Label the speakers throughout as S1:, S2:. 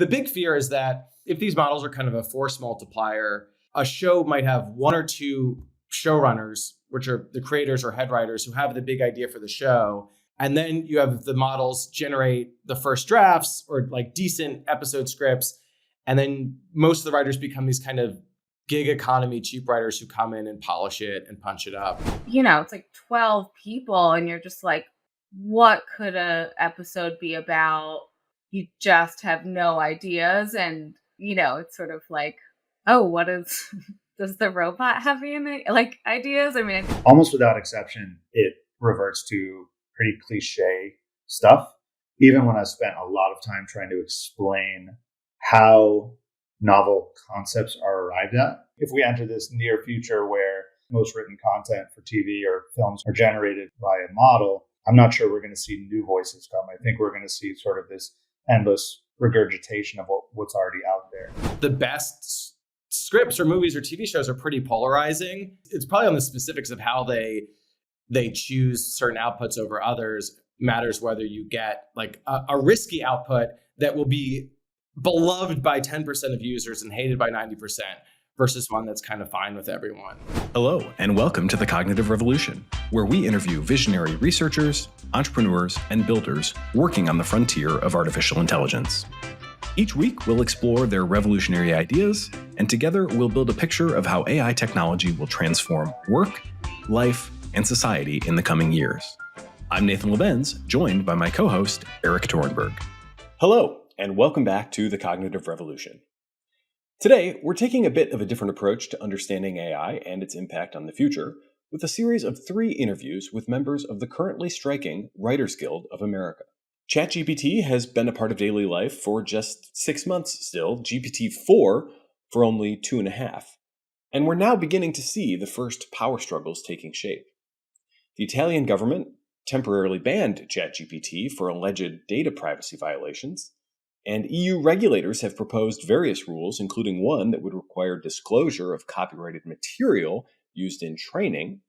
S1: The big fear is that if these models are kind of a force multiplier, a show might have one or two showrunners, which are the creators or head writers who have the big idea for the show. And then you have the models generate the first drafts or like decent episode scripts. And then most of the writers become these kind of gig economy cheap writers who come in and polish it and punch it up.
S2: It's like 12 people and you're just like, what could a episode be about? You just have no ideas. And, it's sort of like, oh, what is, does the robot have any ideas? I mean,
S3: almost without exception, it reverts to pretty cliche stuff. Even when I spent a lot of time trying to explain how novel concepts are arrived at. If we enter this near future where most written content for TV or films are generated by a model, I'm not sure we're going to see new voices come. I think we're going to see sort of this endless regurgitation of what's already out there.
S1: The best scripts or movies or TV shows are pretty polarizing. It's probably on the specifics of how they choose certain outputs over others matters whether you get like a risky output that will be beloved by 10% of users and hated by 90% versus one that's kind of fine with everyone.
S4: Hello, and welcome to The Cognitive Revolution, where we interview visionary researchers, entrepreneurs, and builders working on the frontier of artificial intelligence. Each week, we'll explore their revolutionary ideas, and together we'll build a picture of how AI technology will transform work, life, and society in the coming years. I'm Nathan Labenz, joined by my co-host, Eric Torenberg. Hello, and welcome back to The Cognitive Revolution. Today, we're taking a bit of a different approach to understanding AI and its impact on the future with a series of 3 interviews with members of the currently striking Writers Guild of America. ChatGPT has been a part of daily life for just 6 months still, GPT-4 for only 2.5. And we're now beginning to see the first power struggles taking shape. The Italian government temporarily banned ChatGPT for alleged data privacy violations, and EU regulators have proposed various rules, including one that would require disclosure of copyrighted material used in training,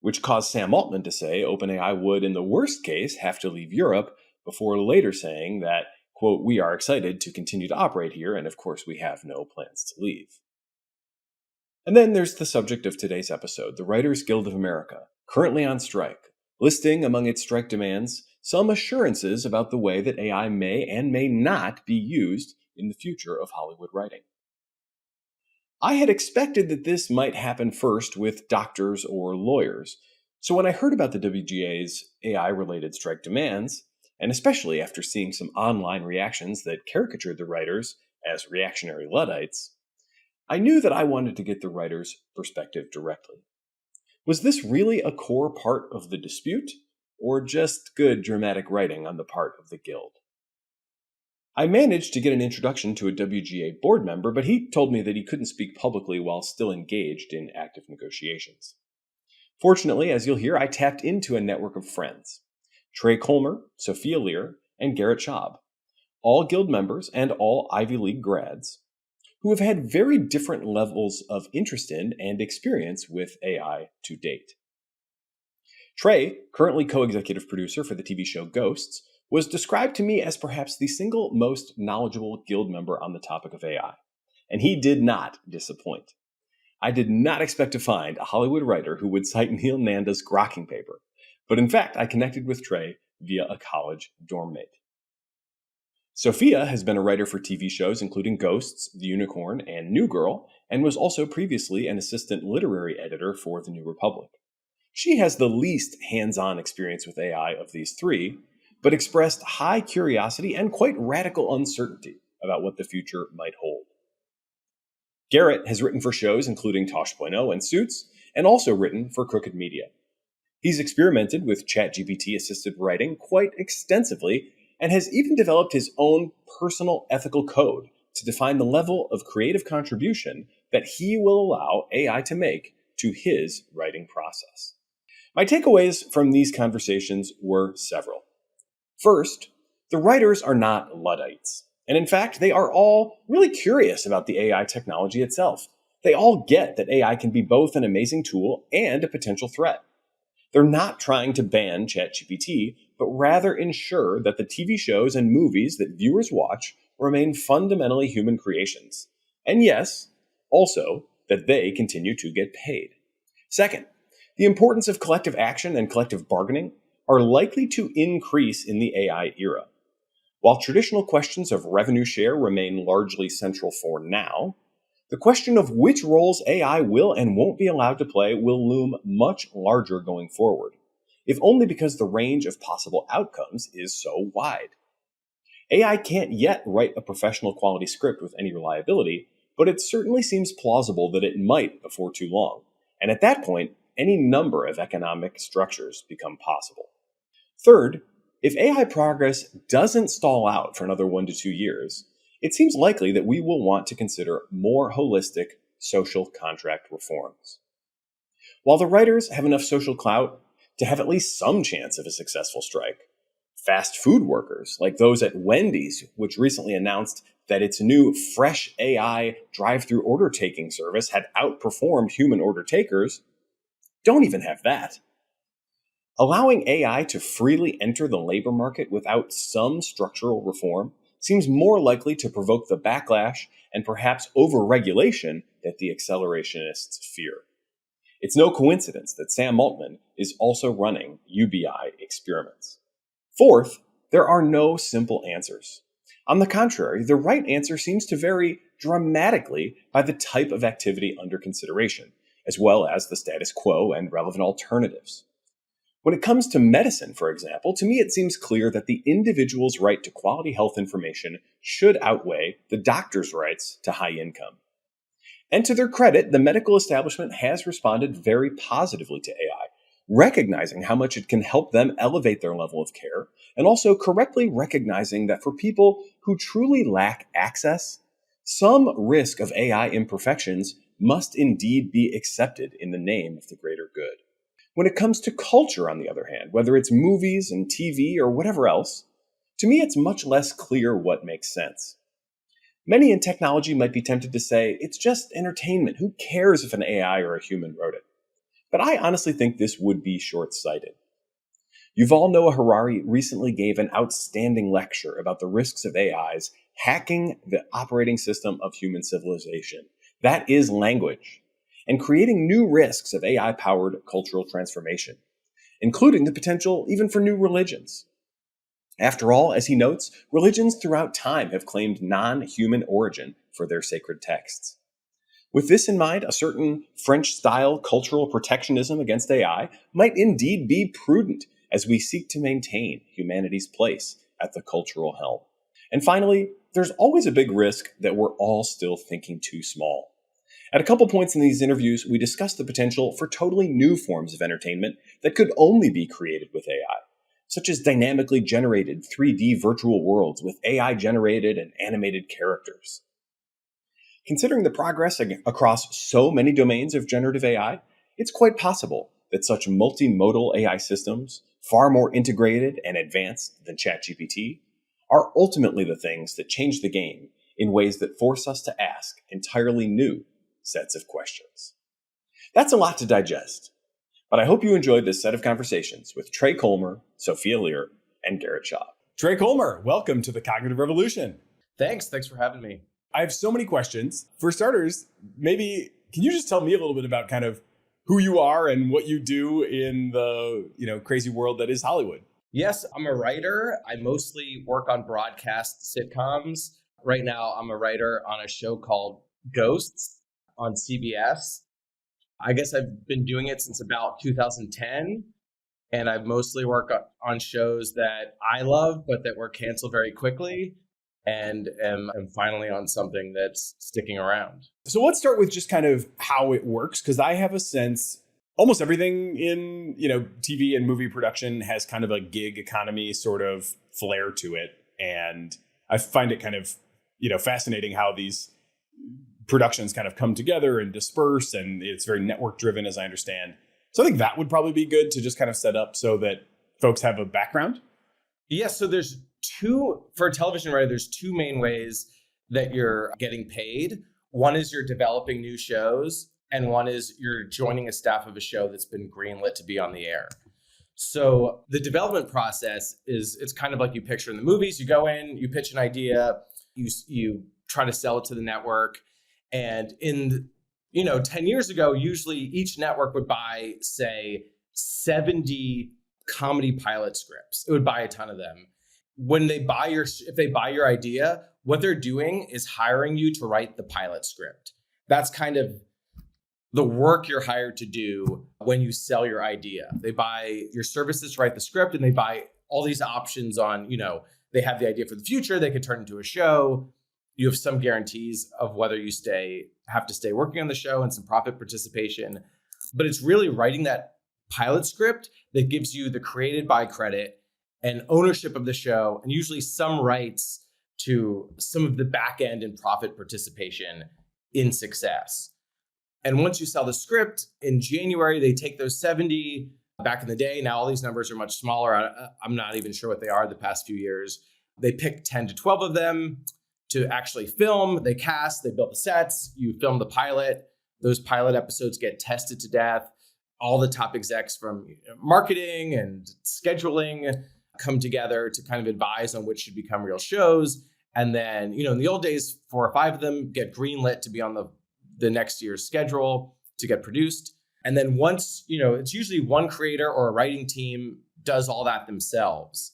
S4: which caused Sam Altman to say OpenAI would, in the worst case, have to leave Europe, before later saying that, quote, "We are excited to continue to operate here, and of course we have no plans to leave." And then there's the subject of today's episode, the Writers Guild of America, currently on strike, listing among its strike demands some assurances about the way that AI may and may not be used in the future of Hollywood writing. I had expected that this might happen first with doctors or lawyers, so when I heard about the WGA's AI-related strike demands, and especially after seeing some online reactions that caricatured the writers as reactionary Luddites, I knew that I wanted to get the writers' perspective directly. Was this really a core part of the dispute, or just good dramatic writing on the part of the Guild? I managed to get an introduction to a WGA board member, but he told me that he couldn't speak publicly while still engaged in active negotiations. Fortunately, as you'll hear, I tapped into a network of friends: Trey Kollmer, Sophia Lear, and Garrett Schabb, all Guild members and all Ivy League grads, who have had very different levels of interest in and experience with AI to date. Trey, currently co-executive producer for the TV show Ghosts, was described to me as perhaps the single most knowledgeable Guild member on the topic of AI, and he did not disappoint. I did not expect to find a Hollywood writer who would cite Neil Nanda's grokking paper, but in fact I connected with Trey via a college dorm mate. Sophia has been a writer for TV shows including Ghosts, The Unicorn, and New Girl, and was also previously an assistant literary editor for The New Republic. She has the least hands-on experience with AI of these 3, but expressed high curiosity and quite radical uncertainty about what the future might hold. Garrett has written for shows including Tosh.0 and Suits, and also written for Crooked Media. He's experimented with ChatGPT-assisted writing quite extensively, and has even developed his own personal ethical code to define the level of creative contribution that he will allow AI to make to his writing process. My takeaways from these conversations were several. First, the writers are not Luddites, and in fact, they are all really curious about the AI technology itself. They all get that AI can be both an amazing tool and a potential threat. They're not trying to ban ChatGPT, but rather ensure that the TV shows and movies that viewers watch remain fundamentally human creations. And yes, also that they continue to get paid. Second, the importance of collective action and collective bargaining are likely to increase in the AI era. While traditional questions of revenue share remain largely central for now, the question of which roles AI will and won't be allowed to play will loom much larger going forward, if only because the range of possible outcomes is so wide. AI can't yet write a professional quality script with any reliability, but it certainly seems plausible that it might before too long, and at that point, any number of economic structures become possible. Third, if AI progress doesn't stall out for another 1 to 2 years, it seems likely that we will want to consider more holistic social contract reforms. While the writers have enough social clout to have at least some chance of a successful strike, fast food workers, like those at Wendy's, which recently announced that its new fresh AI drive-through order taking service had outperformed human order takers, don't even have that. Allowing AI to freely enter the labor market without some structural reform seems more likely to provoke the backlash and perhaps over-regulation that the accelerationists fear. It's no coincidence that Sam Altman is also running UBI experiments. Fourth, there are no simple answers. On the contrary, the right answer seems to vary dramatically by the type of activity under consideration, as well as the status quo and relevant alternatives. When it comes to medicine, for example, to me it seems clear that the individual's right to quality health information should outweigh the doctor's rights to high income. And to their credit, the medical establishment has responded very positively to AI, recognizing how much it can help them elevate their level of care, and also correctly recognizing that for people who truly lack access, some risk of AI imperfections must indeed be accepted in the name of the greater good. When it comes to culture, on the other hand, whether it's movies and TV or whatever else, to me it's much less clear what makes sense. Many in technology might be tempted to say, it's just entertainment. Who cares if an AI or a human wrote it? But I honestly think this would be short-sighted. Yuval Noah Harari recently gave an outstanding lecture about the risks of AIs hacking the operating system of human civilization. That is language. And creating new risks of AI-powered cultural transformation, including the potential even for new religions. After all, as he notes, religions throughout time have claimed non-human origin for their sacred texts. With this in mind, a certain French-style cultural protectionism against AI might indeed be prudent as we seek to maintain humanity's place at the cultural helm. And finally, there's always a big risk that we're all still thinking too small. At a couple points in these interviews, we discussed the potential for totally new forms of entertainment that could only be created with AI, such as dynamically generated 3D virtual worlds with AI-generated and animated characters. Considering the progress across so many domains of generative AI, it's quite possible that such multimodal AI systems, far more integrated and advanced than ChatGPT, are ultimately the things that change the game in ways that force us to ask entirely new sets of questions. That's a lot to digest, but I hope you enjoyed this set of conversations with Trey Kollmer, Sophia Lear, and Garrett Schabb. Trey Kollmer, welcome to the Cognitive Revolution.
S1: Thanks for having me.
S4: I have so many questions. For starters, maybe can you just tell me a little bit about kind of who you are and what you do in the crazy world that is Hollywood?
S1: Yes, I'm a writer. I mostly work on broadcast sitcoms. Right now, I'm a writer on a show called Ghosts on CBS. I guess I've been doing it since about 2010, and I've mostly worked on shows that I love, but that were canceled very quickly, and am finally on something that's sticking around.
S4: So let's start with just kind of how it works, because I have a sense almost everything in TV and movie production has kind of a gig economy sort of flair to it, and I find it kind of fascinating how these productions kind of come together and disperse, and it's very network driven, as I understand. So I think that would probably be good to just kind of set up so that folks have a background.
S1: Yeah, so for a television writer, there's two main ways that you're getting paid. One is you're developing new shows, and one is you're joining a staff of a show that's been greenlit to be on the air. So the development process it's kind of like you picture in the movies. You go in, you pitch an idea, You try to sell it to the network. And 10 years ago, usually each network would buy, say, 70 comedy pilot scripts. It would buy a ton of them. If they buy your idea, what they're doing is hiring you to write the pilot script. That's kind of the work you're hired to do when you sell your idea. They buy your services to write the script, and they buy all these options on, they have the idea for the future. They could turn into a show. You have some guarantees of whether you have to stay working on the show and some profit participation. But it's really writing that pilot script that gives you the created by credit and ownership of the show, and usually some rights to some of the back end and profit participation in success. And once you sell the script in January, they take those 70. Back in the day, now all these numbers are much smaller. I'm not even sure what they are the past few years. They pick 10 to 12 of them to actually film. They cast, they build the sets, you film the pilot. Those pilot episodes get tested to death. All the top execs from marketing and scheduling come together to kind of advise on which should become real shows. And then, in the old days, 4 or 5 of them get greenlit to be on the next year's schedule to get produced. And then once, it's usually one creator or a writing team does all that themselves.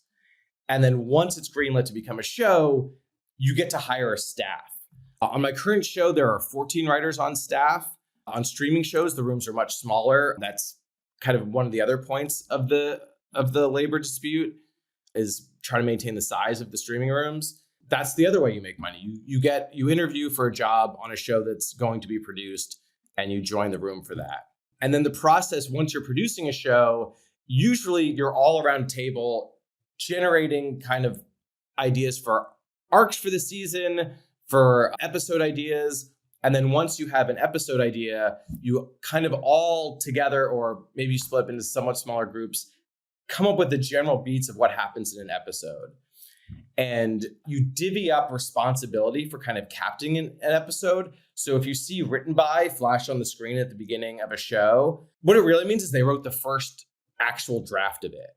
S1: And then once it's greenlit to become a show, you get to hire a staff. On my current show, there are 14 writers on staff. On streaming shows, the rooms are much smaller. That's kind of one of the other points of the labor dispute, is trying to maintain the size of the streaming rooms. That's the other way you make money. You interview for a job on a show that's going to be produced, and you join the room for that. And then the process, once you're producing a show, usually you're all around a table generating kind of ideas for arcs for the season, for episode ideas. And then once you have an episode idea, you kind of all together, or maybe you split up into somewhat smaller groups, come up with the general beats of what happens in an episode. And you divvy up responsibility for kind of captaining an episode. So if you see written by flash on the screen at the beginning of a show, what it really means is they wrote the first actual draft of it.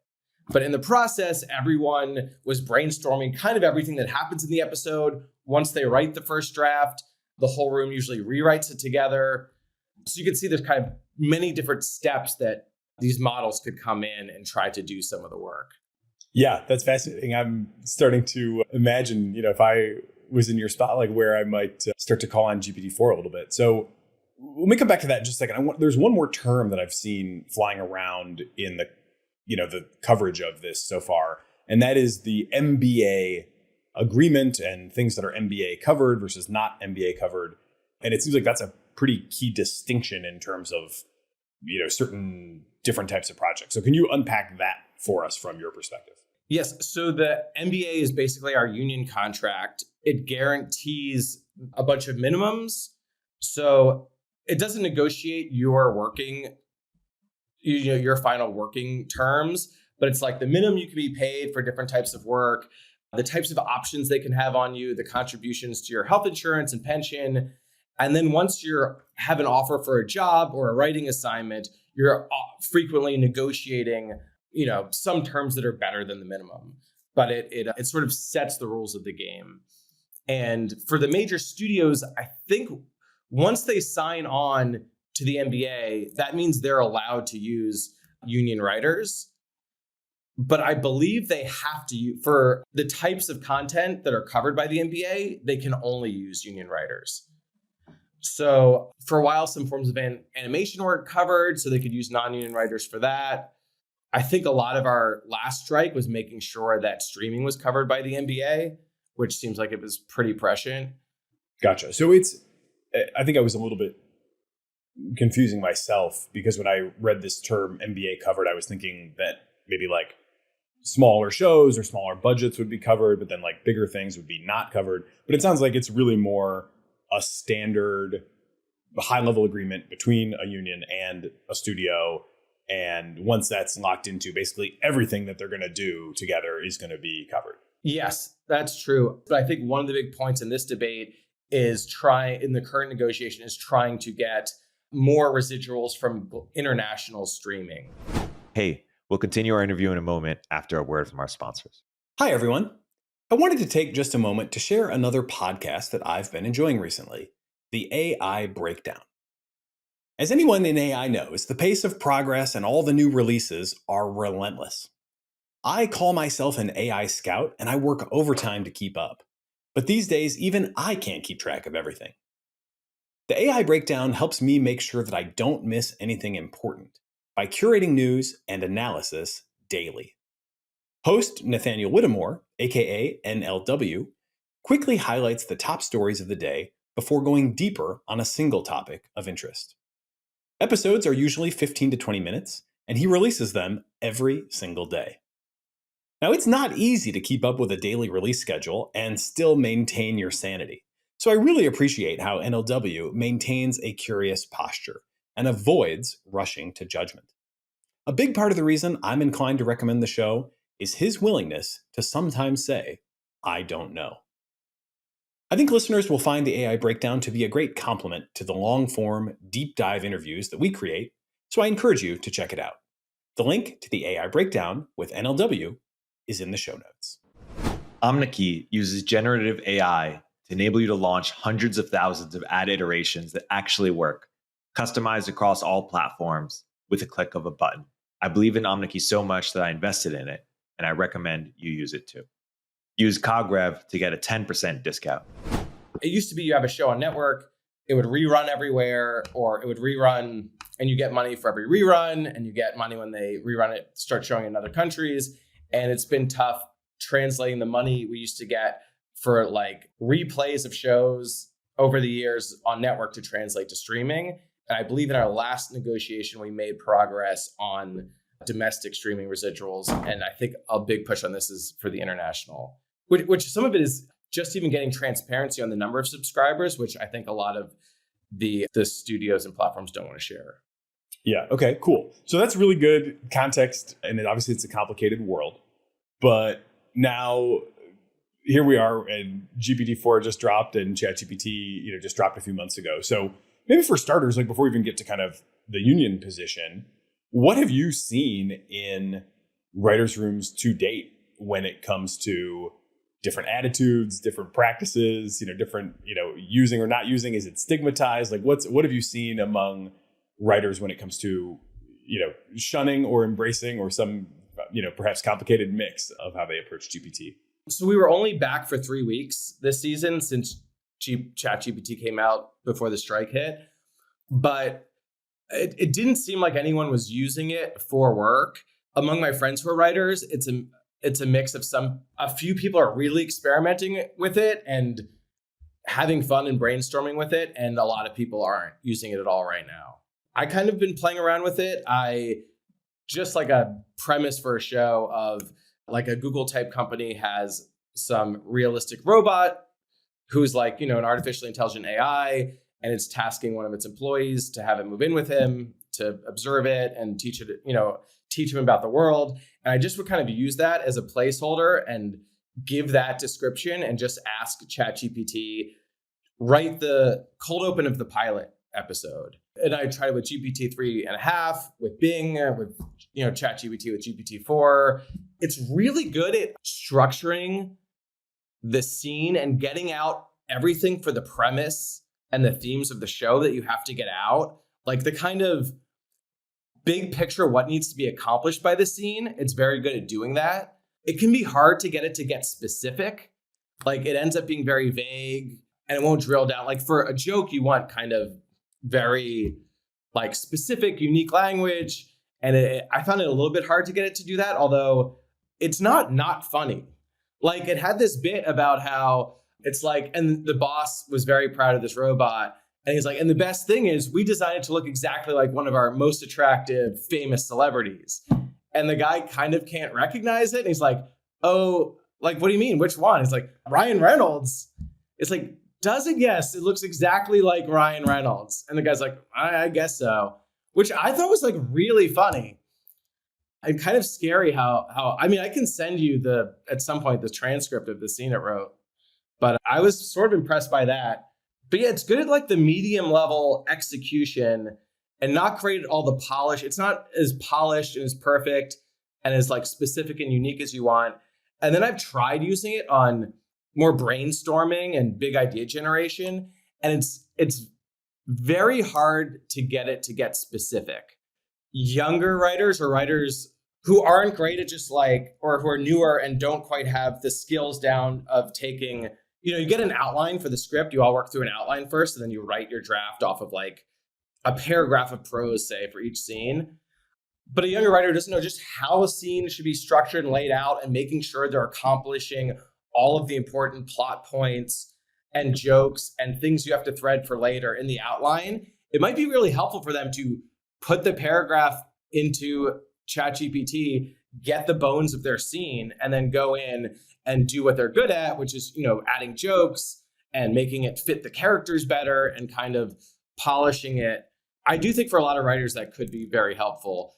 S1: But in the process, everyone was brainstorming kind of everything that happens in the episode. Once they write the first draft, the whole room usually rewrites it together. So you can see there's kind of many different steps that these models could come in and try to do some of the work.
S4: Yeah, that's fascinating. I'm starting to imagine, if I was in your spot, like where I might start to call on GPT-4 a little bit. So let me come back to that in just a second. There's one more term that I've seen flying around in the coverage of this so far, and that is the MBA agreement and things that are MBA covered versus not MBA covered. And it seems like that's a pretty key distinction in terms of, certain different types of projects. So can you unpack that for us from your perspective?
S1: Yes. So the MBA is basically our union contract. It guarantees a bunch of minimums. So it doesn't negotiate your final working terms, but it's like the minimum you can be paid for different types of work, the types of options they can have on you, the contributions to your health insurance and pension. And then once you have an offer for a job or a writing assignment, you're frequently negotiating some terms that are better than the minimum, but it sort of sets the rules of the game. And for the major studios, I think once they sign on to the MBA, that means they're allowed to use union writers. But I believe they have to, for the types of content that are covered by the MBA, they can only use union writers. So for a while, some forms of animation were covered, so they could use non-union writers for that. I think a lot of our last strike was making sure that streaming was covered by the MBA, which seems like it was pretty prescient.
S4: Gotcha. So I think I was a little bit confusing myself, because when I read this term MBA covered, I was thinking that maybe like smaller shows or smaller budgets would be covered, but then like bigger things would be not covered. But it sounds like it's really more a standard high-level agreement between a union and a studio. And once that's locked into, basically everything that they're going to do together is going to be covered.
S1: Yes, that's true. But I think one of the big points in this debate is in the current negotiation is trying to get more residuals from international streaming.
S5: Hey, we'll continue our interview in a moment after a word from our sponsors.
S6: Hi, everyone.
S4: I wanted to take just a moment to share another podcast that I've been enjoying recently, the AI Breakdown. As anyone in AI knows, the pace of progress and all the new releases are relentless. I call myself an AI scout and I work overtime to keep up. But these days, even I can't keep track of everything. The AI Breakdown helps me make sure that I don't miss anything important by curating news and analysis daily. Host Nathaniel Whittemore, aka NLW, quickly highlights the top stories of the day before going deeper on a single topic of interest. Episodes are usually 15 to 20 minutes, and he releases them every single day. Now, it's not easy to keep up with a daily release schedule and still maintain your sanity. So I really appreciate how NLW maintains a curious posture and avoids rushing to judgment. A big part of the reason I'm inclined to recommend the show is his willingness to sometimes say, I don't know. I think listeners will find the AI Breakdown to be a great complement to the long-form, deep dive interviews that we create, so I encourage you to check it out. The link to the AI Breakdown with NLW is in the show notes.
S5: Omneky uses generative AI to enable you to launch hundreds of thousands of ad iterations that actually work, customized across all platforms with a click of a button. I believe in Omneky so much that I invested in it, and I recommend you use it too. Use CogRev to get a 10% discount.
S1: It used to be you have a show on network, it would rerun everywhere, or it would rerun and you get money for every rerun, and you get money when they rerun it, start showing in other countries. And it's been tough translating the money we used to get for like replays of shows over the years on network to translate to streaming. And I believe in our last negotiation, we made progress on domestic streaming residuals. And I think a big push on this is for the international, which some of it is just even getting transparency on the number of subscribers, which I think a lot of the studios and platforms don't want to share.
S4: Yeah, okay, cool. So that's really good context. And obviously it's a complicated world. But now here we are, and GPT-4 just dropped and ChatGPT just dropped a few months ago. So maybe for starters, like before we even get to kind of the union position, what have you seen in writers' rooms to date when it comes to different attitudes, different practices, different, using or not using? Is it stigmatized? Like what have you seen among writers when it comes to, shunning or embracing, or some, perhaps complicated mix of how they approach GPT?
S1: So we were only back for 3 weeks this season since ChatGPT came out before the strike hit. But it didn't seem like anyone was using it for work. Among my friends who are writers, it's a mix of a few people are really experimenting with it and having fun and brainstorming with it, and a lot of people aren't using it at all right now. I kind of been playing around with it. I just like a premise for a show of like a Google type company has some realistic robot who's like, an artificially intelligent AI, and it's tasking one of its employees to have it move in with him to observe it and teach him about the world. And I just would kind of use that as a placeholder and give that description and just ask ChatGPT, write the cold open of the pilot episode. And I tried it with GPT 3.5, with Bing, with ChatGPT, with GPT-4. It's really good at structuring the scene and getting out everything for the premise and the themes of the show that you have to get out. Like the kind of big picture, what needs to be accomplished by the scene. It's very good at doing that. It can be hard to get it to get specific. Like it ends up being very vague and it won't drill down. Like for a joke, you want kind of very like specific, unique language. And I found it a little bit hard to get it to do that, although it's not funny. Like it had this bit about how it's like, and the boss was very proud of this robot. And he's like, and the best thing is we designed it to look exactly like one of our most attractive, famous celebrities. And the guy kind of can't recognize it. And he's like, oh, like, what do you mean? Which one? He's like, Ryan Reynolds. It's like, does it? Yes, it looks exactly like Ryan Reynolds. And the guy's like, I guess so. Which I thought was like really funny. And kind of scary how I mean, I can send you at some point the transcript of the scene it wrote. But I was sort of impressed by that. But yeah, it's good at like the medium level execution and not create all the polish. It's not as polished and as perfect and as like specific and unique as you want. And then I've tried using it on more brainstorming and big idea generation. And it's very hard to get it to get specific. Younger writers or writers who aren't great at just like, or who are newer and don't quite have the skills down of taking, you get an outline for the script. You all work through an outline first, and then you write your draft off of like a paragraph of prose, say, for each scene. But a younger writer doesn't know just how a scene should be structured and laid out, and making sure they're accomplishing all of the important plot points and jokes and things you have to thread for later in the outline. It might be really helpful for them to put the paragraph into ChatGPT, get the bones of their scene, and then go in and do what they're good at, which is, adding jokes and making it fit the characters better and kind of polishing it. I do think for a lot of writers that could be very helpful.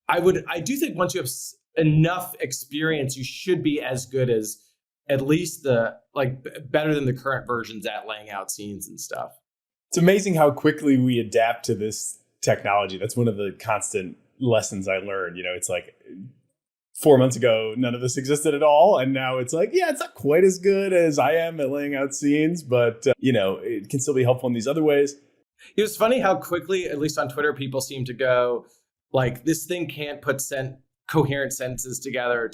S1: I do think once you have enough experience, you should be as good as at least better than the current versions at laying out scenes and stuff.
S6: It's amazing how quickly we adapt to this technology. That's one of the constant lessons I learned. It's like 4 months ago, none of this existed at all. And now it's like, yeah, it's not quite as good as I am at laying out scenes, but it can still be helpful in these other ways.
S1: It was funny how quickly, at least on Twitter, people seem to go like, this thing can't put coherent sentences together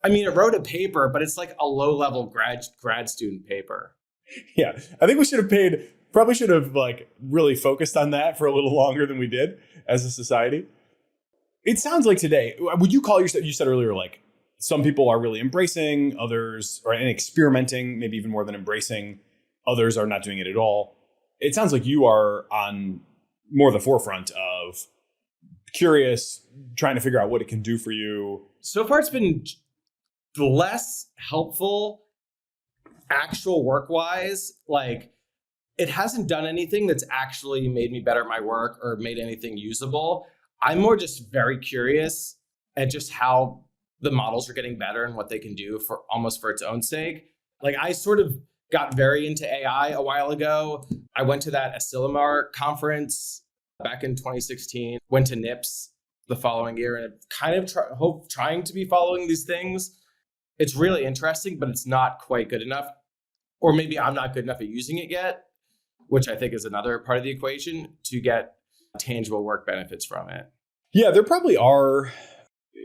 S1: it wrote a paper, but it's like a low-level grad student paper.
S6: Yeah, I think we probably should have like really focused on that for a little longer than we did as a society. It sounds like today, would you call yourself, you said earlier, like some people are really embracing, others and experimenting, maybe even more than embracing, others are not doing it at all. It sounds like you are on more the forefront of curious, trying to figure out what it can do for you.
S1: So far, it's been less helpful actual work-wise. Like, it hasn't done anything that's actually made me better at my work or made anything usable. I'm more just very curious at just how the models are getting better and what they can do for its own sake. Like, I sort of got very into AI a while ago. I went to that Asilomar conference back in 2016, went to NIPS the following year, and kind of trying to be following these things. It's really interesting, but it's not quite good enough. Or maybe I'm not good enough at using it yet, which I think is another part of the equation to get tangible work benefits from it.
S6: Yeah, there probably are,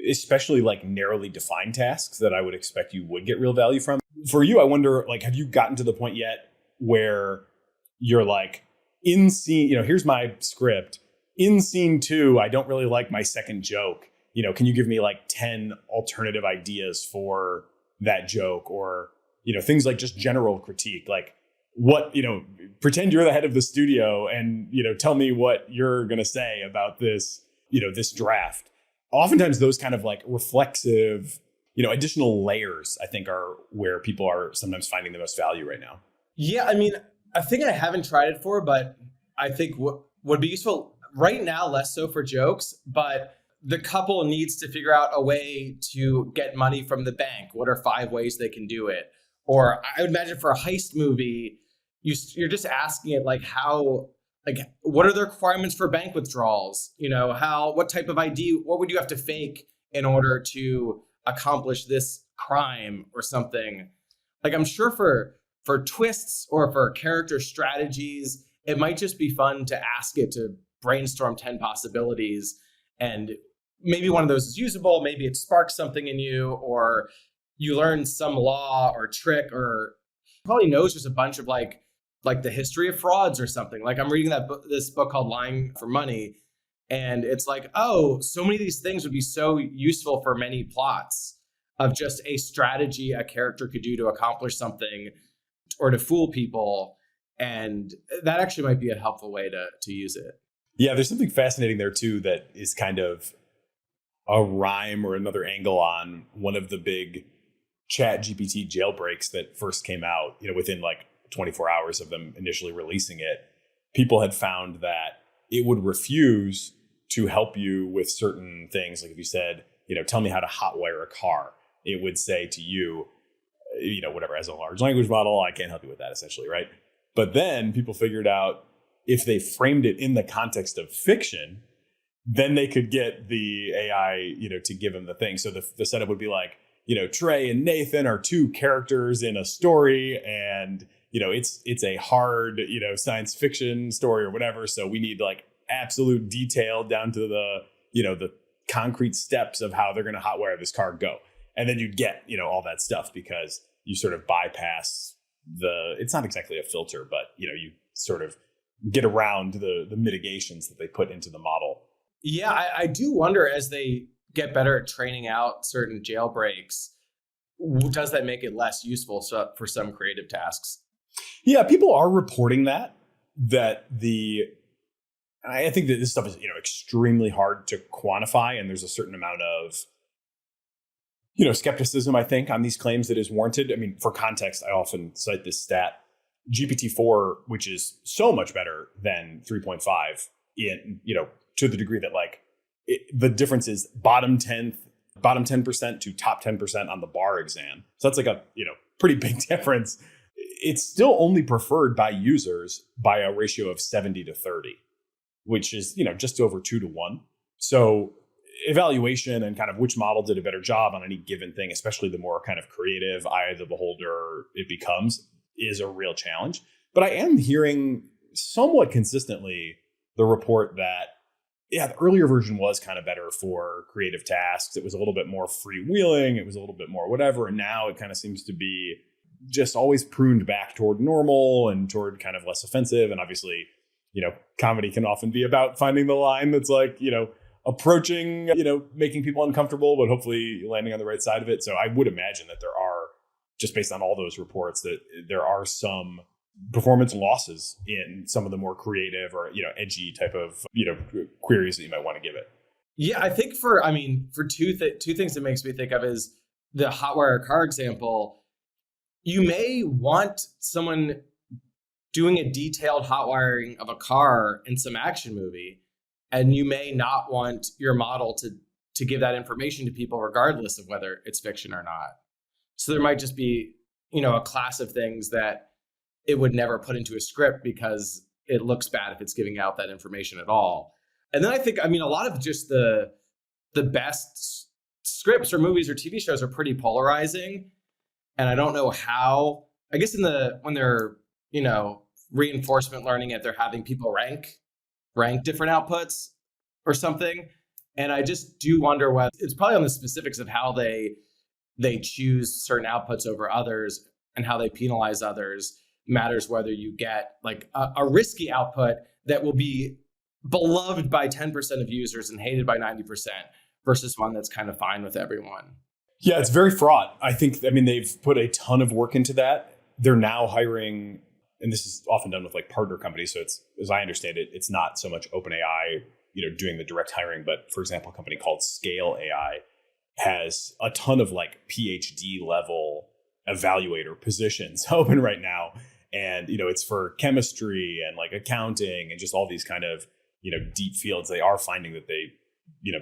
S6: especially like narrowly defined tasks that I would expect you would get real value from. For you, I wonder, like, have you gotten to the point yet where you're like, in scene, here's my script. In scene 2, I don't really like my second joke. Can you give me like 10 alternative ideas for that joke? Or, things like just general critique, like what, pretend you're the head of the studio and, tell me what you're going to say about this, this draft. Oftentimes those kind of like reflexive, additional layers, I think, are where people are sometimes finding the most value right now.
S1: Yeah, I think I haven't tried it for, but I think what would be useful right now, less so for jokes, but the couple needs to figure out a way to get money from the bank. What are 5 ways they can do it? Or I would imagine for a heist movie, you're just asking it like what are the requirements for bank withdrawals? What type of ID, what would you have to fake in order to accomplish this crime or something? Like, I'm sure for twists or for character strategies, it might just be fun to ask it to brainstorm 10 possibilities, and maybe one of those is usable. Maybe it sparks something in you, or you learn some law or trick, or probably knows just a bunch of like the history of frauds or something. Like, I'm reading this book called Lying for Money, and it's like, oh, so many of these things would be so useful for many plots of just a strategy a character could do to accomplish something or to fool people. And that actually might be a helpful way to use it.
S6: Yeah, there's something fascinating there too that is kind of a rhyme or another angle on one of the big ChatGPT jailbreaks that first came out, within like 24 hours of them initially releasing it. People had found that it would refuse to help you with certain things. Like if you said, tell me how to hotwire a car, it would say to you, whatever, as a large language model, I can't help you with that, essentially, right? But then people figured out if they framed it in the context of fiction, then they could get the AI, to give them the thing. So the setup would be like, Trey and Nathan are two characters in a story, and it's a hard science fiction story or whatever, so we need like absolute detail down to the concrete steps of how they're going to hotwire this car go. And then you'd get all that stuff because you sort of bypass it's not exactly a filter, but you sort of get around the mitigations that they put into the model.
S1: Yeah, I do wonder, as they get better at training out certain jailbreaks, does that make it less useful for some creative tasks?
S6: Yeah, people are reporting that I think that this stuff is extremely hard to quantify, and there's a certain amount of skepticism, I think, on these claims that is warranted. I mean, for context, I often cite this stat. GPT-4, which is so much better than 3.5 in, to the degree that the difference is bottom 10% to top 10% on the bar exam. So that's like a, pretty big difference. It's still only preferred by users by a ratio of 70 to 30, which is, just over 2 to 1. So evaluation and kind of which model did a better job on any given thing, especially the more kind of creative eye of the beholder it becomes, is a real challenge. But I am hearing somewhat consistently the report that, the earlier version was kind of better for creative tasks. It was a little bit more freewheeling. It was a little bit more whatever. And now it kind of seems to be just always pruned back toward normal and toward kind of less offensive. And obviously, comedy can often be about finding the line that's like, approaching, making people uncomfortable, but hopefully landing on the right side of it. So I would imagine that there are, just based on all those reports, that there are some performance losses in some of the more creative or, edgy type of, queries that you might want to give it.
S1: Yeah, I think for two things it makes me think of is the hotwire car example. You may want someone doing a detailed hotwiring of a car in some action movie, and you may not want your model to give that information to people regardless of whether it's fiction or not. So there might just be, a class of things that it would never put into a script because it looks bad if it's giving out that information at all. And then I think, a lot of just the best scripts or movies or TV shows are pretty polarizing. And I don't know how, I guess when they're, reinforcement learning it, they're having people rank different outputs or something. And I just do wonder whether it's probably on the specifics of how they choose certain outputs over others and how they penalize others matters, whether you get like a risky output that will be beloved by 10% of users and hated by 90% versus one that's kind of fine with everyone.
S6: Yeah, it's very fraught. I think, they've put a ton of work into that. They're now hiring, and this is often done with like partner companies. So it's, as I understand it, it's not so much OpenAI, doing the direct hiring, but for example, a company called Scale AI has a ton of like PhD level evaluator positions open right now. And, it's for chemistry and like accounting and just all these kind of, deep fields. They are finding that they,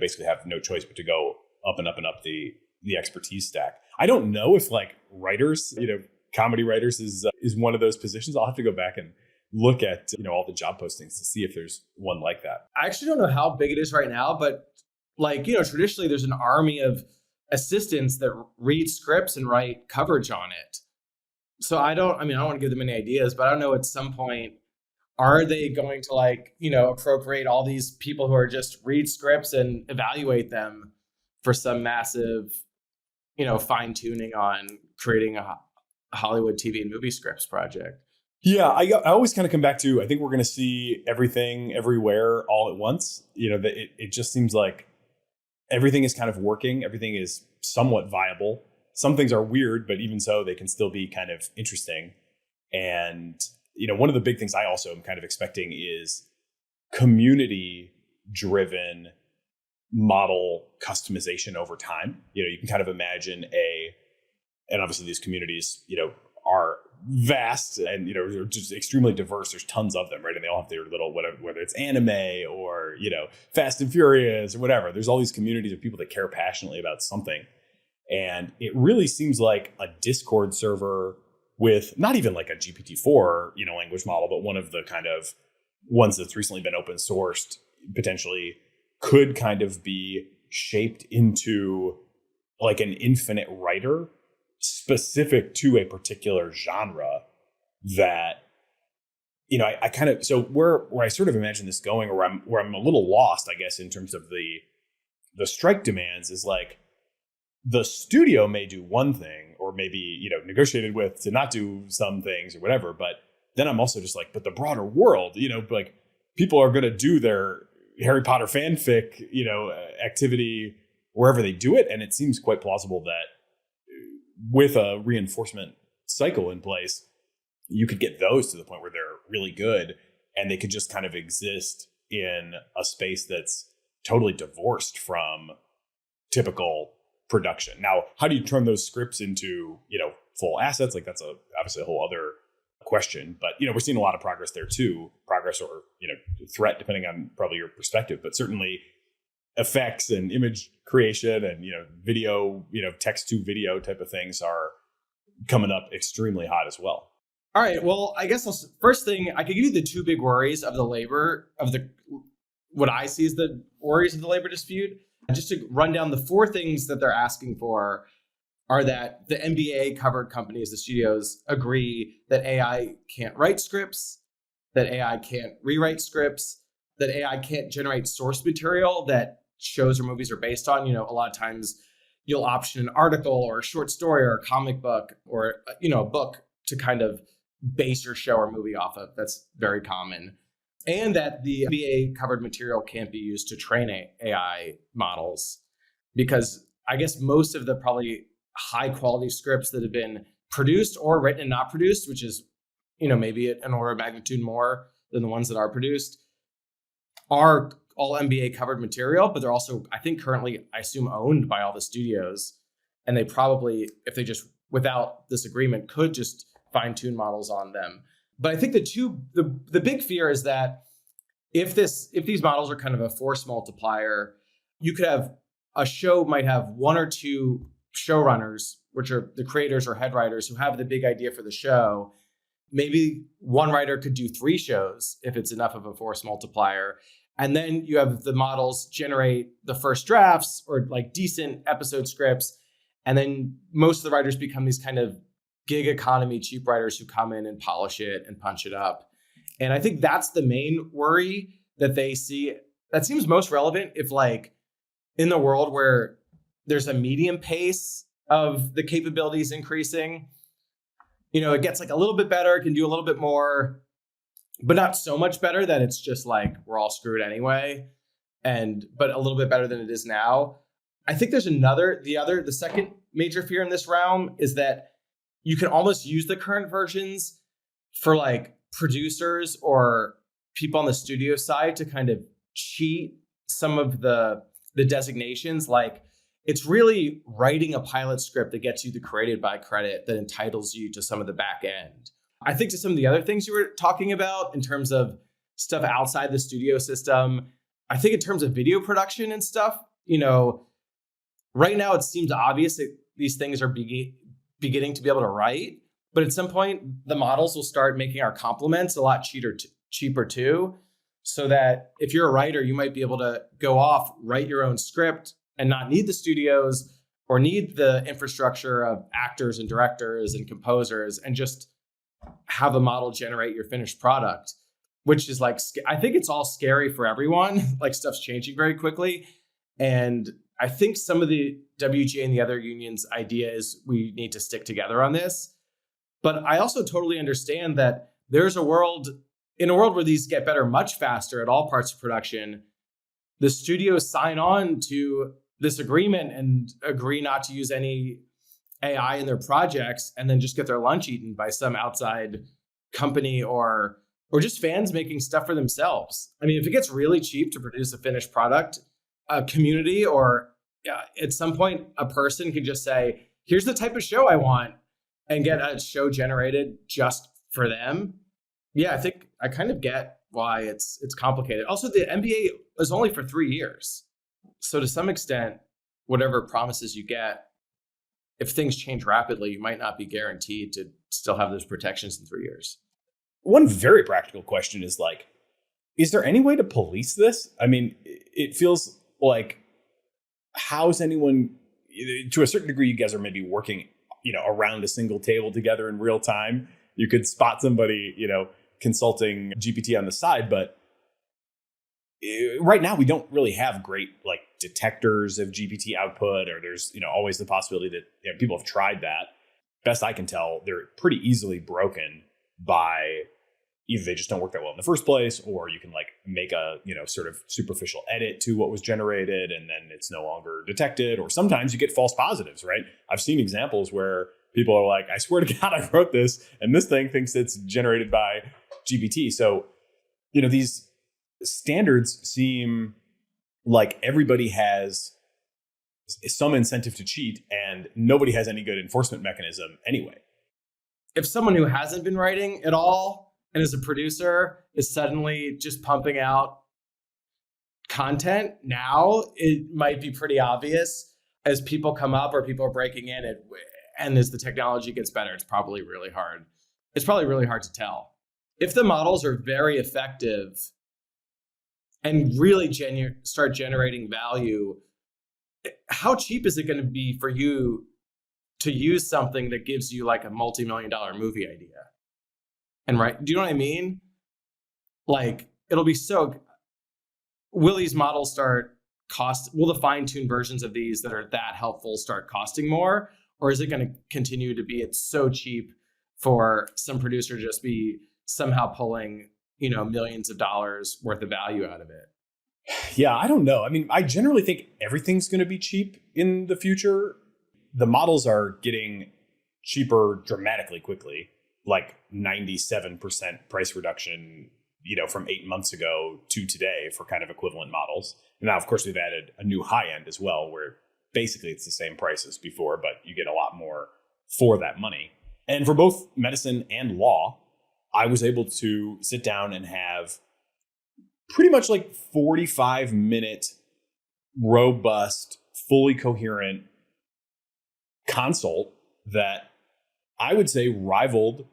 S6: basically have no choice but to go up and up and up the expertise stack. I don't know if like writers, comedy writers is one of those positions. I'll have to go back and look at, all the job postings to see if there's one like that.
S1: I actually don't know how big it is right now, but like, traditionally there's an army of assistants that read scripts and write coverage on it. So I don't want to give them any ideas, but I don't know, at some point, are they going to appropriate all these people who are just read scripts and evaluate them for some massive, fine tuning on creating a Hollywood TV and movie scripts project?
S6: Yeah, I always kind of come back to, I think we're going to see everything everywhere all at once. It just seems like everything is kind of working. Everything is somewhat viable. Some things are weird, but even so, they can still be kind of interesting. And, one of the big things I also am kind of expecting is community-driven model customization over time. You can kind of imagine and obviously these communities, are vast and, they're just extremely diverse. There's tons of them, right? And they all have their little, whether it's anime or, Fast and Furious or whatever. There's all these communities of people that care passionately about something. And it really seems like a Discord server with not even like a GPT-4, language model, but one of the kind of ones that's recently been open sourced potentially could kind of be shaped into like an infinite writer specific to a particular genre that, I kind of, so where I sort of imagine this going, or where I'm a little lost, I guess, in terms of the strike demands, is like the studio may do one thing, or maybe, negotiated with to not do some things or whatever. But then I'm also just like, but the broader world, like people are going to do their Harry Potter fanfic, activity wherever they do it. And it seems quite plausible that with a reinforcement cycle in place, you could get those to the point where they're really good and they could just kind of exist in a space that's totally divorced from typical production. Now, how do you turn those scripts into, full assets? Like that's obviously a whole other question, but we're seeing a lot of progress there too. Progress or, threat, depending on probably your perspective, but certainly effects and image creation and, video, text to video type of things are coming up extremely hot as well.
S1: All right. Well, I guess first thing, I could give you the two big worries of what I see as the worries of the labor dispute. Just to run down the four things that they're asking for are that the NBA covered companies, the studios, agree that AI can't write scripts, that AI can't rewrite scripts, that AI can't generate source material that shows or movies are based on. A lot of times you'll option an article or a short story or a comic book or, a book to kind of base your show or movie off of. That's very common. And that the NBA covered material can't be used to train AI models, because I guess most of the probably high quality scripts that have been produced or written and not produced, which is, maybe an order of magnitude more than the ones that are produced, are all NBA covered material, but they're also, I think currently, I assume, owned by all the studios. And they probably, if they just, without this agreement, could just fine tune models on them. But I think the big fear is that if these models are kind of a force multiplier, you could have a show might have one or two showrunners, which are the creators or head writers who have the big idea for the show. Maybe one writer could do 3 shows if it's enough of a force multiplier. And then you have the models generate the first drafts or like decent episode scripts. And then most of the writers become these kind of gig economy, cheap writers who come in and polish it and punch it up. And I think that's the main worry that they see. That seems most relevant if, like, in the world where there's a medium pace of the capabilities increasing, it gets like a little bit better, can do a little bit more, but not so much better that it's just like we're all screwed anyway, but a little bit better than it is now. I think there's the second major fear in this realm is that you can almost use the current versions for like producers or people on the studio side to kind of cheat some of the designations. Like, it's really writing a pilot script that gets you the created by credit that entitles you to some of the back end. I think to some of the other things you were talking about in terms of stuff outside the studio system, I think in terms of video production and stuff, right now it seems obvious that these things are beginning to be able to write, but at some point the models will start making our compliments a lot cheaper too, so that if you're a writer, you might be able to go off, write your own script and not need the studios or need the infrastructure of actors and directors and composers, and just have a model generate your finished product, which is like, I think it's all scary for everyone. Like, stuff's changing very quickly. And I think some of the WGA and the other unions' idea is we need to stick together on this. But I also totally understand that there's in a world where these get better much faster at all parts of production, the studios sign on to this agreement and agree not to use any AI in their projects, and then just get their lunch eaten by some outside company or just fans making stuff for themselves. I mean, if it gets really cheap to produce a finished product, a community or at some point a person could just say, here's the type of show I want, and get a show generated just for them. Yeah, I think I kind of get why it's complicated. Also, the NBA is only for 3 years. So to some extent, whatever promises you get, if things change rapidly, you might not be guaranteed to still have those protections in 3 years.
S6: One very practical question is like, is there any way to police this? I mean, it feels like, how is anyone, to a certain degree, you guys are maybe working, around a single table together in real time. You could spot somebody, consulting GPT on the side, but right now we don't really have great like detectors of GPT output, or there's, always the possibility that people have tried that. Best I can tell, they're pretty easily broken by either they just don't work that well in the first place, or you can like make a, sort of superficial edit to what was generated and then it's no longer detected. Or sometimes you get false positives, right? I've seen examples where people are like, I swear to God, I wrote this and this thing thinks it's generated by GPT. So, these standards seem like everybody has some incentive to cheat and nobody has any good enforcement mechanism anyway.
S1: If someone who hasn't been writing at all and is a producer is suddenly just pumping out content now, it might be pretty obvious as people come up or people are breaking in it. And as the technology gets better, it's probably really hard. It's probably really hard to tell. If the models are very effective and really start generating value, how cheap is it going to be for you to use something that gives you like a multi-million-dollar movie idea? And do you know what I mean? Like, it'll be will these models will the fine-tuned versions of these that are that helpful start costing more? Or is it going to continue to be, it's so cheap for some producer to just be somehow pulling, millions of dollars worth of value out of it?
S6: Yeah, I don't know. I mean, I generally think everything's going to be cheap in the future. The models are getting cheaper dramatically quickly, like 97% price reduction, from 8 months ago to today for kind of equivalent models. And now, of course, we've added a new high end as well, where basically it's the same price as before, but you get a lot more for that money. And for both medicine and law, I was able to sit down and have pretty much like 45-minute, robust, fully coherent consult that I would say rivaled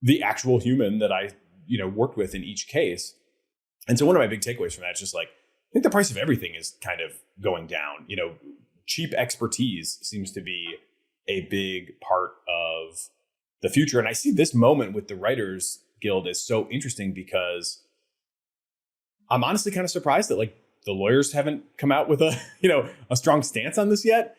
S6: the actual human that I, worked with in each case. And so one of my big takeaways from that is just like, I think the price of everything is kind of going down. Cheap expertise seems to be a big part of the future. And I see this moment with the Writers Guild as so interesting because I'm honestly kind of surprised that like the lawyers haven't come out with a strong stance on this yet.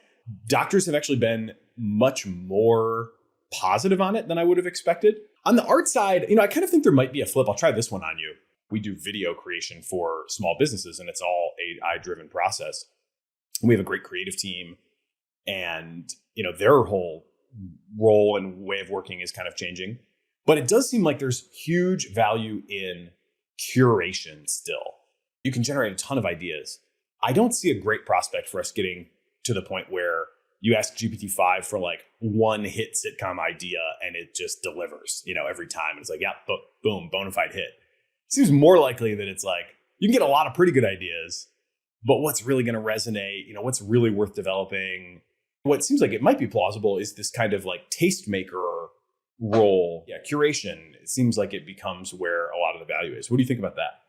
S6: Doctors have actually been much more positive on it than I would have expected. On the art side, I kind of think there might be a flip. I'll try this one on you. We do video creation for small businesses and it's all AI-driven process. We have a great creative team and, their whole role and way of working is kind of changing. But it does seem like there's huge value in curation still. You can generate a ton of ideas. I don't see a great prospect for us getting to the point where you ask GPT-5 for like one hit sitcom idea and it just delivers, every time. It's like, yeah, boom, bona fide hit. It seems more likely that it's like, you can get a lot of pretty good ideas, but what's really going to resonate, what's really worth developing? What seems like it might be plausible is this kind of like tastemaker role. Yeah, curation. It seems like it becomes where a lot of the value is. What do you think about that?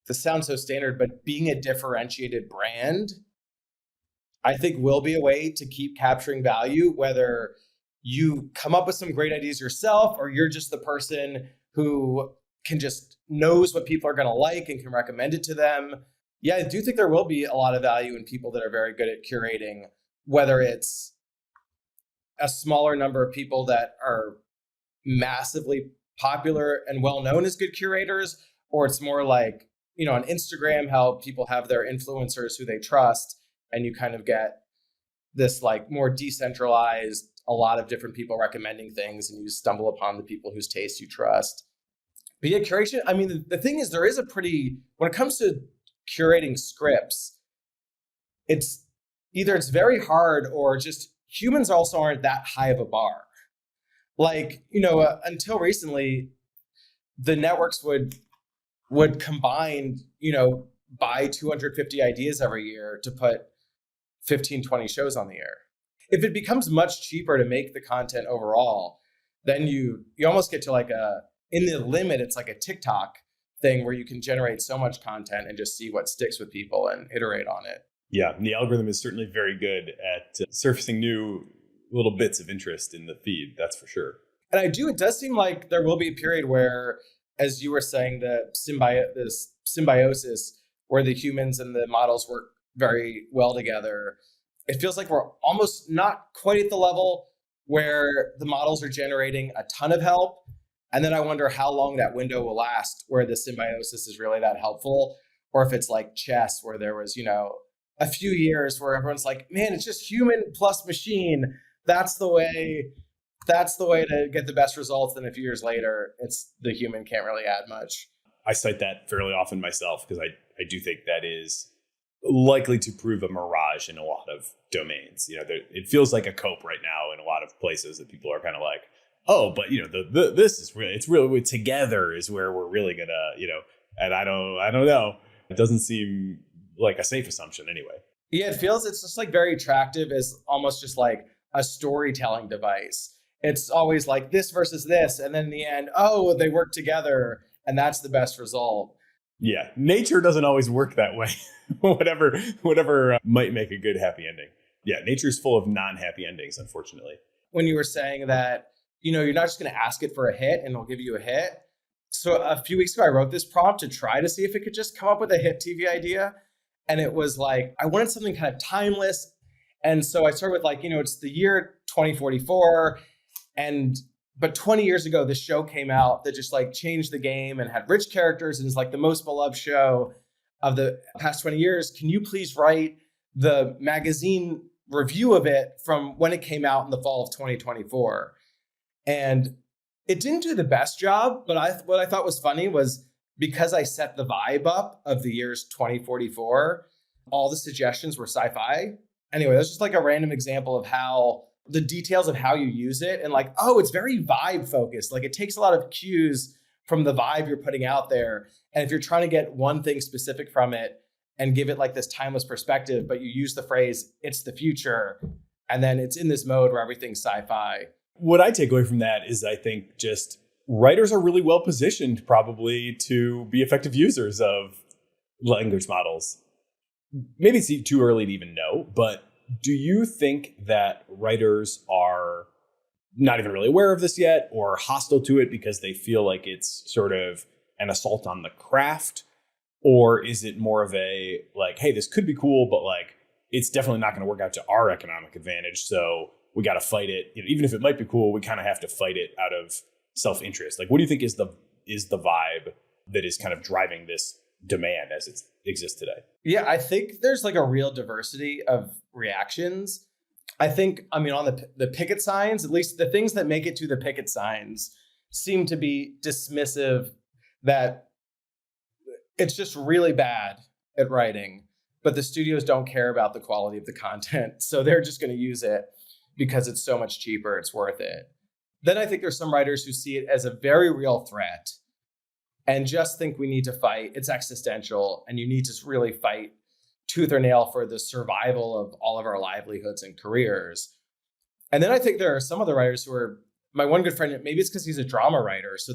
S1: This sounds so standard, but being a differentiated brand, I think will be a way to keep capturing value, whether you come up with some great ideas yourself or you're just the person who can just knows what people are going to like and can recommend it to them. Yeah, I do think there will be a lot of value in people that are very good at curating, whether it's a smaller number of people that are massively popular and well-known as good curators, or it's more like, on Instagram, how people have their influencers who they trust, and you kind of get this like more decentralized, a lot of different people recommending things, and you stumble upon the people whose taste you trust. But yeah, curation, I mean, the thing is, there is when it comes to curating scripts, it's very hard or just humans also aren't that high of a bar. Like, until recently, the networks would combine, buy 250 ideas every year to put 15, 20 shows on the air. If it becomes much cheaper to make the content overall, then you almost get to in the limit, it's like a TikTok thing where you can generate so much content and just see what sticks with people and iterate on it.
S6: Yeah, the algorithm is certainly very good at surfacing new little bits of interest in the feed. That's for sure.
S1: And it does seem like there will be a period where, as you were saying, this symbiosis where the humans and the models work very well together. It feels like we're almost not quite at the level where the models are generating a ton of help. And then I wonder how long that window will last where the symbiosis is really that helpful, or if it's like chess where there was, a few years where everyone's like, man, it's just human plus machine. That's the way to get the best results. Then a few years later, it's the human can't really add much.
S6: I cite that fairly often myself because I do think that is likely to prove a mirage in a lot of domains. It feels like a cope right now in a lot of places that people are kind of like, oh, but this is really, it's really together is where we're really gonna, and I don't know. It doesn't seem like a safe assumption anyway.
S1: Yeah, it's just like very attractive as almost just like a storytelling device. It's always like this versus this, and then in the end, oh, they work together, and that's the best result.
S6: Yeah, nature doesn't always work that way. whatever might make a good happy ending. Yeah, nature's full of non-happy endings, unfortunately.
S1: When you were saying that, you're not just going to ask it for a hit and it'll give you a hit. So a few weeks ago, I wrote this prompt to try to see if it could just come up with a hit TV idea. And it was like, I wanted something kind of timeless. And so I started with like, it's the year 2044. But 20 years ago, this show came out that just like changed the game and had rich characters and is like the most beloved show of the past 20 years. Can you please write the magazine review of it from when it came out in the fall of 2024? And it didn't do the best job, but what I thought was funny was because I set the vibe up of the years 2044, all the suggestions were sci-fi. Anyway, that's just like a random example of how the details of how you use it and like, oh, it's very vibe focused. Like it takes a lot of cues from the vibe you're putting out there. And if you're trying to get one thing specific from it and give it like this timeless perspective, but you use the phrase, it's the future, and then it's in this mode where everything's sci-fi.
S6: What I take away from that is I think just writers are really well positioned probably to be effective users of language models. Maybe it's too early to even know, but do you think that writers are not even really aware of this yet or hostile to it because they feel like it's sort of an assault on the craft? Or is it more of a like, hey, this could be cool, but like it's definitely not going to work out to our economic advantage. So we got to fight it. Even if it might be cool, we kind of have to fight it out of self-interest. Like, what do you think is the vibe that is kind of driving this demand as it exists today?
S1: Yeah, I think there's like a real diversity of reactions. I think, on the picket signs, at least the things that make it to the picket signs seem to be dismissive that it's just really bad at writing, but the studios don't care about the quality of the content. So they're just going to use it because it's so much cheaper, it's worth it. Then I think there's some writers who see it as a very real threat and just think we need to fight. It's existential, and you need to really fight tooth or nail for the survival of all of our livelihoods and careers. And then I think there are some other writers who are, my one good friend, maybe it's because he's a drama writer. So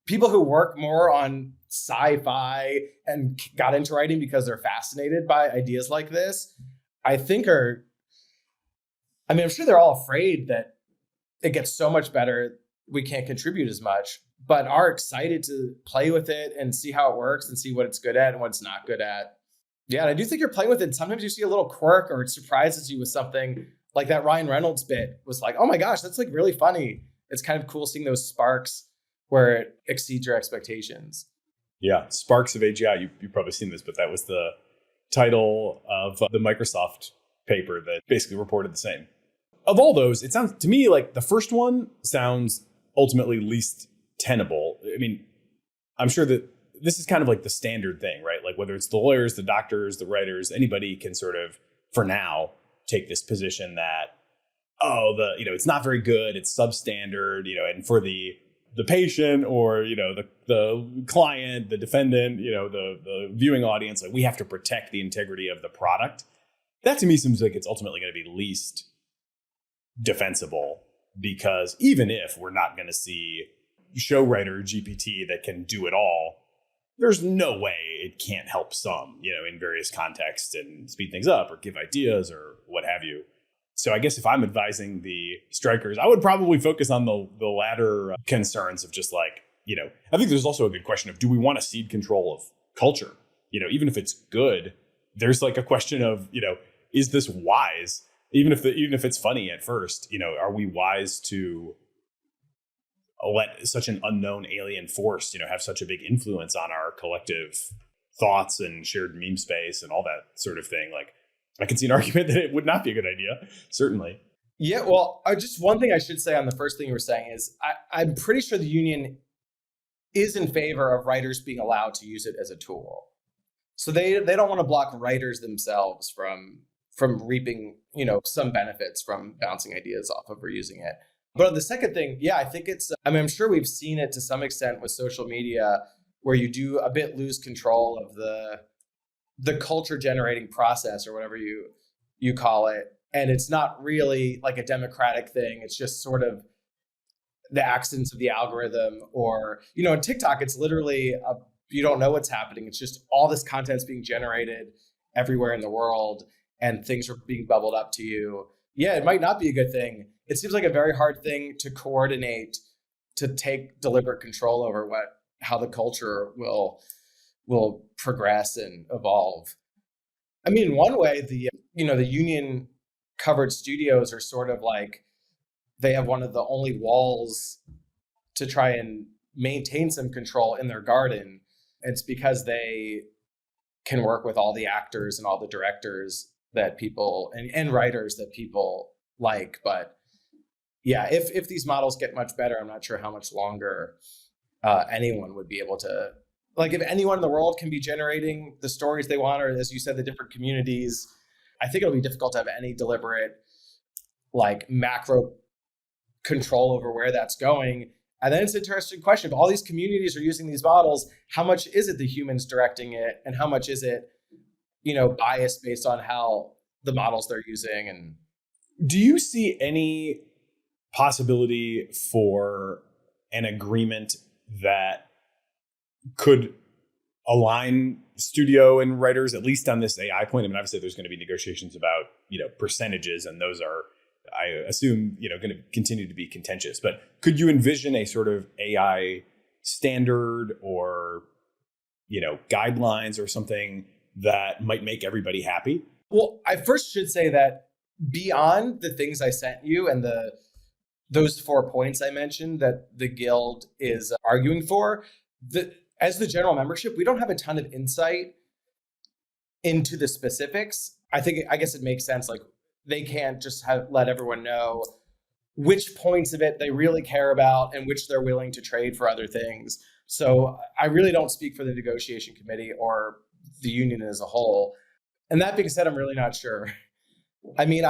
S1: people who work more on sci-fi and got into writing because they're fascinated by ideas like this, I think I'm sure they're all afraid that it gets so much better, we can't contribute as much, but are excited to play with it and see how it works and see what it's good at and what it's not good at. Yeah, and I do think you're playing with it. Sometimes you see a little quirk or it surprises you with something like that Ryan Reynolds bit was like, oh my gosh, that's like really funny. It's kind of cool seeing those sparks where it exceeds your expectations.
S6: Yeah, sparks of AGI. You've probably seen this, but that was the title of the Microsoft paper that basically reported the same. Of all those, it sounds to me like the first one sounds ultimately least tenable. I'm sure that this is kind of like the standard thing, right? Like whether it's the lawyers, the doctors, the writers, anybody can sort of, for now, take this position that, it's not very good, it's substandard, and for the patient or, the client, the defendant, the viewing audience, like we have to protect the integrity of the product. That to me seems like it's ultimately going to be least defensible, because even if we're not going to see show writer GPT that can do it all, there's no way it can't help some, in various contexts and speed things up or give ideas or what have you. So I guess if I'm advising the strikers, I would probably focus on the latter concerns of just like, I think there's also a good question of, do we want to cede control of culture? Even if it's good, there's like a question of, is this wise? Even if it's funny at first, are we wise to let such an unknown alien force, have such a big influence on our collective thoughts and shared meme space and all that sort of thing? Like, I can see an argument that it would not be a good idea, certainly.
S1: Yeah, well, just one thing I should say on the first thing you were saying is I'm pretty sure the union is in favor of writers being allowed to use it as a tool. So they don't want to block writers themselves from reaping, some benefits from bouncing ideas off of or using it. But on the second thing, yeah, I think I'm sure we've seen it to some extent with social media where you do a bit lose control of the culture generating process or whatever you call it. And it's not really like a democratic thing. It's just sort of the accidents of the algorithm, or, in TikTok, it's literally, you don't know what's happening. It's just all this content's being generated everywhere in the world and things are being bubbled up to you. Yeah, it might not be a good thing. It seems like a very hard thing to coordinate, to take deliberate control over how the culture will progress and evolve. I mean, in one way, the union covered studios are sort of like, they have one of the only walls to try and maintain some control in their garden. It's because they can work with all the actors and all the directors that people and writers that people like. But yeah, if these models get much better, I'm not sure how much longer anyone would be able to, like, if anyone in the world can be generating the stories they want, or as you said, the different communities, I think it'll be difficult to have any deliberate, like, macro control over where that's going. And then it's an interesting question. If all these communities are using these models, how much is it the humans directing it? And how much is it, biased based on how the models they're using? And
S6: do you see any possibility for an agreement that could align studio and writers, at least on this AI point? I mean, obviously there's going to be negotiations about, percentages, and those are, I assume, going to continue to be contentious. But could you envision a sort of AI standard or, guidelines or something that might make everybody happy?
S1: Well, I first should say that beyond the things I sent you and those 4 points I mentioned that the Guild is arguing for, as the general membership, we don't have a ton of insight into the specifics. I guess it makes sense. Like, they can't just let everyone know which points of it they really care about and which they're willing to trade for other things. So I really don't speak for the negotiation committee or the union as a whole. And that being said, I'm really not sure. I mean,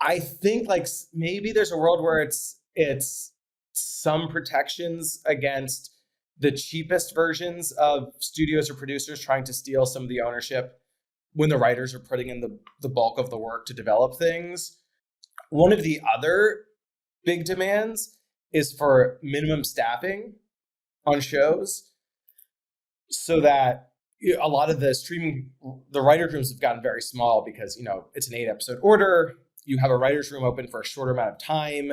S1: I think like maybe there's a world where it's some protections against the cheapest versions of studios or producers trying to steal some of the ownership when the writers are putting in the bulk of the work to develop things. One of the other big demands is for minimum staffing on shows, so that a lot of the writer rooms have gotten very small because, it's an 8-episode order. You have a writer's room open for a shorter amount of time.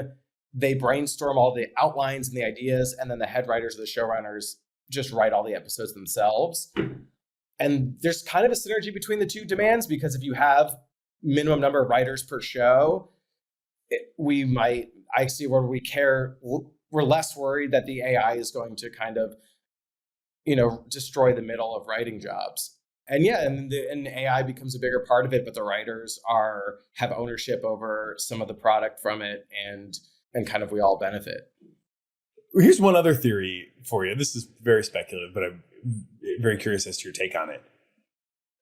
S1: They brainstorm all the outlines and the ideas, and then the head writers or the showrunners just write all the episodes themselves. And there's kind of a synergy between the two demands, because if you have minimum number of writers per show, I see where we're less worried that the AI is going to kind of, destroy the middle of writing jobs. And yeah, and AI becomes a bigger part of it, but the writers have ownership over some of the product from it, and kind of we all benefit.
S6: Here's one other theory for you. This is very speculative, but I'm very curious as to your take on it.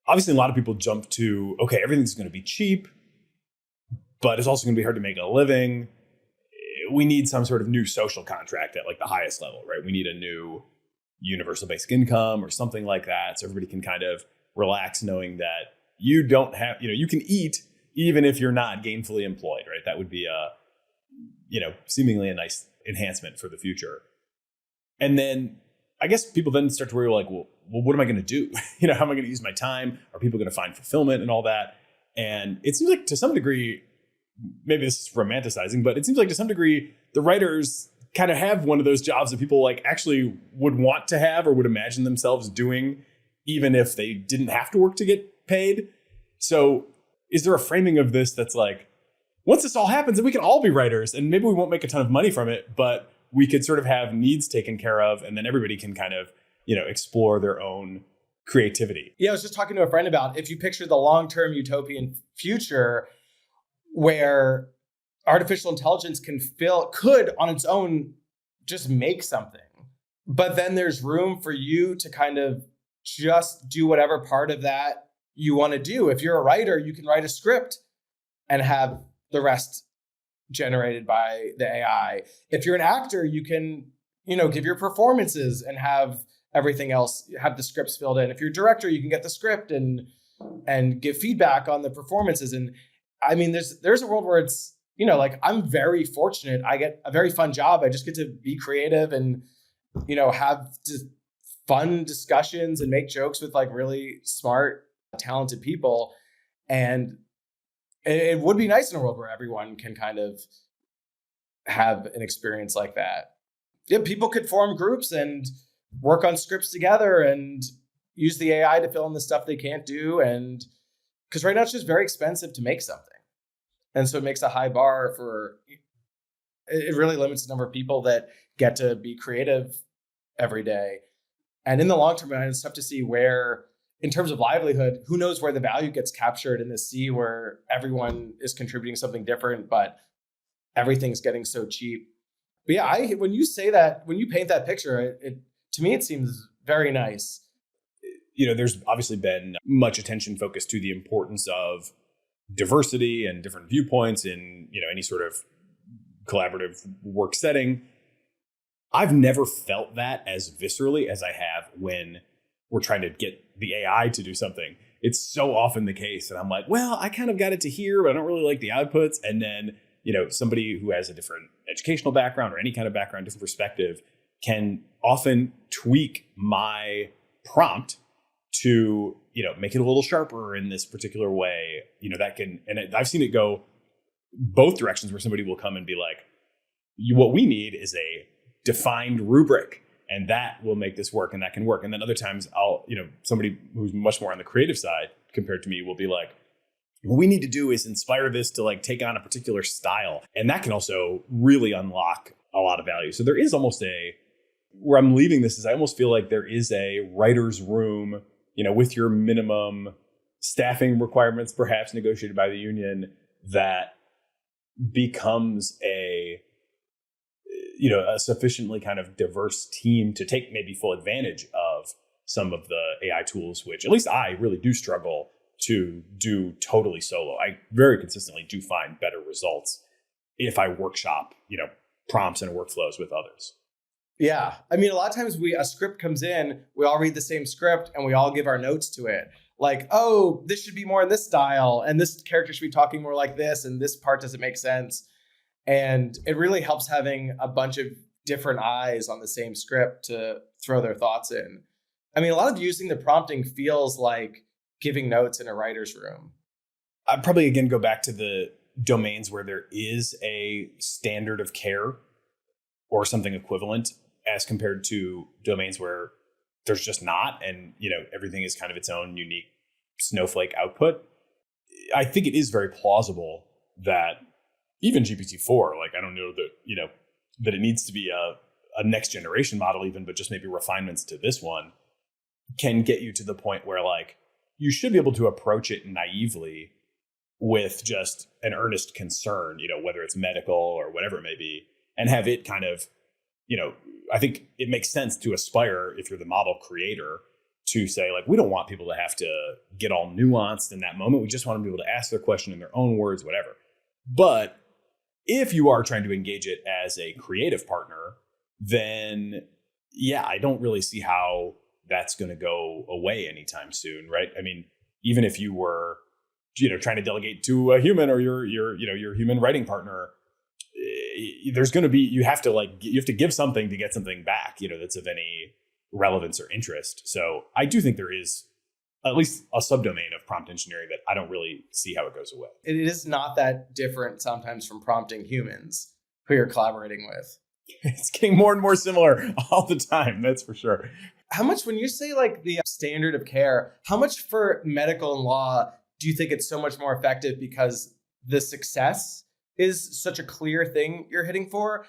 S6: Obviously, a lot of people jump to, okay, everything's going to be cheap, but it's also going to be hard to make a living. We need some sort of new social contract at like the highest level, right? We need a new universal basic income or something like that, so everybody can kind of relax knowing that you don't have, you can eat even if you're not gainfully employed, right? That would be seemingly a nice enhancement for the future. And then I guess people then start to worry like, well, what am I going to do? How am I going to use my time? Are people going to find fulfillment and all that? And it seems like to some degree, maybe this is romanticizing, but it seems like to some degree, the writers kind of have one of those jobs that people like actually would want to have or would imagine themselves doing, even if they didn't have to work to get paid. So is there a framing of this that's like, once this all happens, then we can all be writers and maybe we won't make a ton of money from it, but we could sort of have needs taken care of and then everybody can kind of, explore their own creativity.
S1: Yeah, I was just talking to a friend about if you picture the long-term utopian future where artificial intelligence could on its own just make something. But then there's room for you to kind of just do whatever part of that you want to do. If you're a writer, you can write a script and have the rest generated by the AI. If you're an actor, you can, give your performances and have everything else, have the scripts filled in. If you're a director, you can get the script and give feedback on the performances. And I mean, there's a world where it's, I'm very fortunate. I get a very fun job. I just get to be creative and, have fun discussions and make jokes with like really smart, talented people. And it would be nice in a world where everyone can kind of have an experience like that. Yeah, people could form groups and work on scripts together and use the AI to fill in the stuff they can't do. And because right now it's just very expensive to make something. And so it makes a high bar it really limits the number of people that get to be creative every day. And in the long term, it's tough to see where, in terms of livelihood, who knows where the value gets captured in this sea where everyone is contributing something different, but everything's getting so cheap. But yeah, when you say that, when you paint that picture, to me, it seems very nice.
S6: There's obviously been much attention focused to the importance of diversity and different viewpoints in, any sort of collaborative work setting. I've never felt that as viscerally as I have when we're trying to get the AI to do something. It's so often the case. And I'm like, well, I kind of got it to here, but I don't really like the outputs. And then, somebody who has a different educational background or any kind of background, different perspective, can often tweak my prompt to, make it a little sharper in this particular way. I've seen it go both directions where somebody will come and be like, what we need is a defined rubric and that will make this work and that can work. And then other times somebody who's much more on the creative side compared to me will be like, what we need to do is inspire this to like take on a particular style. And that can also really unlock a lot of value. So there is almost where I'm leaving this is I almost feel like there is a writer's room, with your minimum staffing requirements, perhaps negotiated by the union, that becomes a sufficiently kind of diverse team to take maybe full advantage of some of the AI tools, which at least I really do struggle to do totally solo. I very consistently do find better results if I workshop, prompts and workflows with others.
S1: Yeah. I mean, a lot of times a script comes in, we all read the same script and we all give our notes to it. Like, oh, this should be more in this style and this character should be talking more like this and this part doesn't make sense. And it really helps having a bunch of different eyes on the same script to throw their thoughts in. I mean, a lot of using the prompting feels like giving notes in a writer's room.
S6: I'd probably again go back to the domains where there is a standard of care or something equivalent as compared to domains where there's just not, and everything is kind of its own unique snowflake output. I think it is very plausible that even GPT-4, like I don't know that that it needs to be a next generation model even, but just maybe refinements to this one can get you to the point where like you should be able to approach it naively with just an earnest concern, whether it's medical or whatever it may be, and have it kind of, I think it makes sense to aspire, if you're the model creator, to say like, we don't want people to have to get all nuanced in that moment. We just want them to be able to ask their question in their own words, whatever. But if you are trying to engage it as a creative partner, then yeah, I don't really see how that's going to go away anytime soon, right? I mean, even if you were, trying to delegate to a human or your human writing partner, there's going to be, you have to give something to get something back, that's of any relevance or interest. So I do think there is at least a subdomain of prompt engineering that I don't really see how it goes away.
S1: It is not that different sometimes from prompting humans who you're collaborating with.
S6: It's getting more and more similar all the time, that's for sure.
S1: How much, when you say like the standard of care, how much for medical and law do you think it's so much more effective because the success is such a clear thing you're hitting for?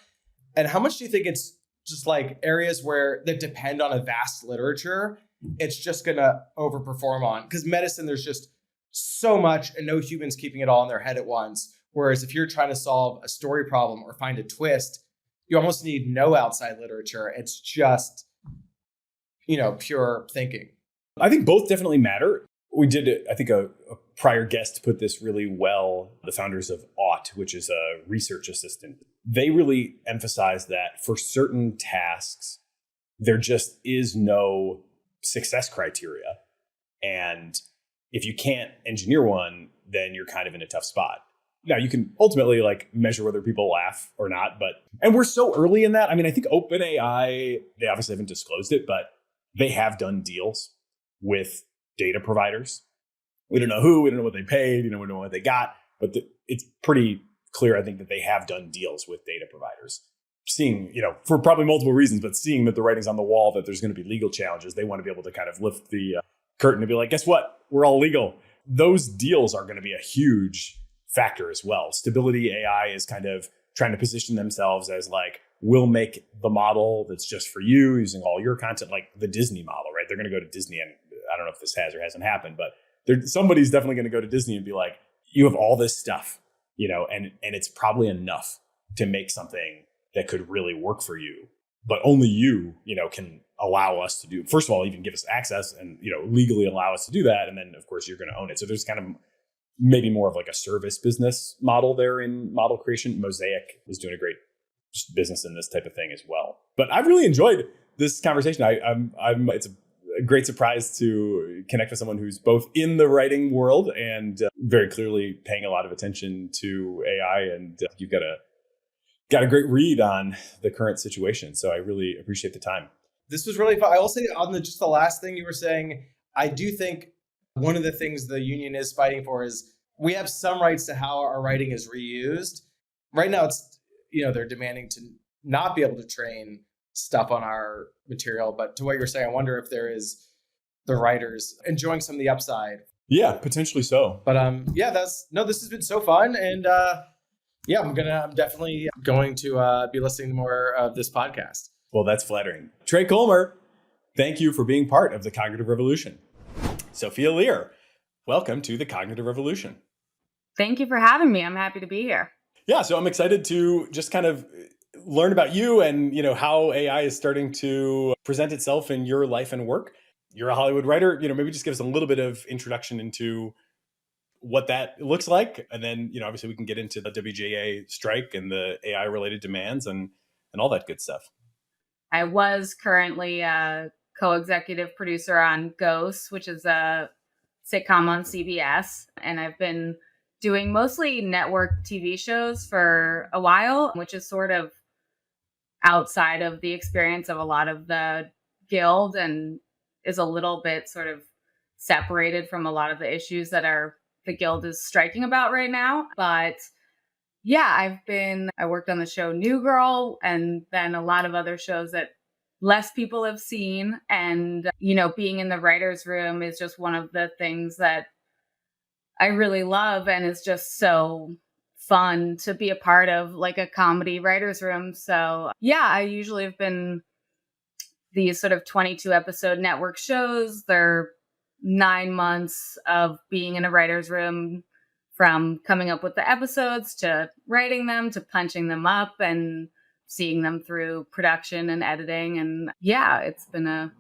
S1: And how much do you think it's just like areas where that depend on a vast literature, it's just going to overperform on? Because medicine, there's just so much and no humans keeping it all in their head at once. Whereas if you're trying to solve a story problem or find a twist, you almost need no outside literature. It's just, pure thinking.
S6: I think both definitely matter. We did, I think, a prior guest put this really well. The founders of Aught, which is a research assistant, they really emphasize that for certain tasks, there just is no success criteria. And if you can't engineer one, then you're kind of in a tough spot. Now, you can ultimately measure whether people laugh or not, and we're so early in that. I mean, I think OpenAI, they obviously haven't disclosed it, but they have done deals with data providers. We don't know who, we don't know what they paid, we don't know what they got, but it's pretty clear, I think, that they have done deals with data providers. Seeing, for probably multiple reasons, but seeing that the writing's on the wall, that there's going to be legal challenges, they want to be able to kind of lift the curtain and be like, guess what? We're all legal. Those deals are going to be a huge factor as well. Stability AI is kind of trying to position themselves as we'll make the model that's just for you using all your content, like the Disney model, right? They're going to go to Disney, and I don't know if this has or hasn't happened, but somebody's definitely going to go to Disney and be like, you have all this stuff, and it's probably enough to make something that could really work for you, but only you, can allow us to do, first of all, even give us access and, legally allow us to do that. And then of course you're going to own it. So there's kind of maybe more of a service business model there in model creation. Mosaic is doing a great business in this type of thing as well. But I've really enjoyed this conversation. It's a great surprise to connect with someone who's both in the writing world and very clearly paying a lot of attention to AI. And you've got a great read on the current situation. So I really appreciate the time.
S1: This was really fun. I will say on just the last thing you were saying, I do think one of the things the union is fighting for is we have some rights to how our writing is reused. Right now, it's, they're demanding to not be able to train stuff on our material. But to what you're saying, I wonder if there is the writers enjoying some of the upside.
S6: Yeah, potentially so.
S1: But this has been so fun. And I'm definitely going to be listening to more of this podcast.
S6: Well, that's flattering. Trey Kollmer, thank you for being part of the Cognitive Revolution. Sophia Lear, welcome to the Cognitive Revolution.
S2: Thank you for having me. I'm happy to be here.
S6: Yeah, so I'm excited to just kind of learn about you and, how AI is starting to present itself in your life and work. You're a Hollywood writer, maybe just give us a little bit of introduction into what that looks like. And then, obviously we can get into the WGA strike and the AI related demands and all that good stuff.
S2: I was currently a co-executive producer on Ghosts, which is a sitcom on CBS. And I've been doing mostly network TV shows for a while, which is sort of outside of the experience of a lot of the guild and is a little bit sort of separated from a lot of the issues that the guild is striking about right now. But yeah, I worked on the show New Girl and then a lot of other shows that less people have seen. And, being in the writer's room is just one of the things that I really love. And it's just so fun to be a part of, a comedy writer's room. So yeah, I usually have been these sort of 22 episode network shows. They're 9 months of being in a writer's room, from coming up with the episodes to writing them to punching them up and seeing them through production and editing. And yeah, it's been a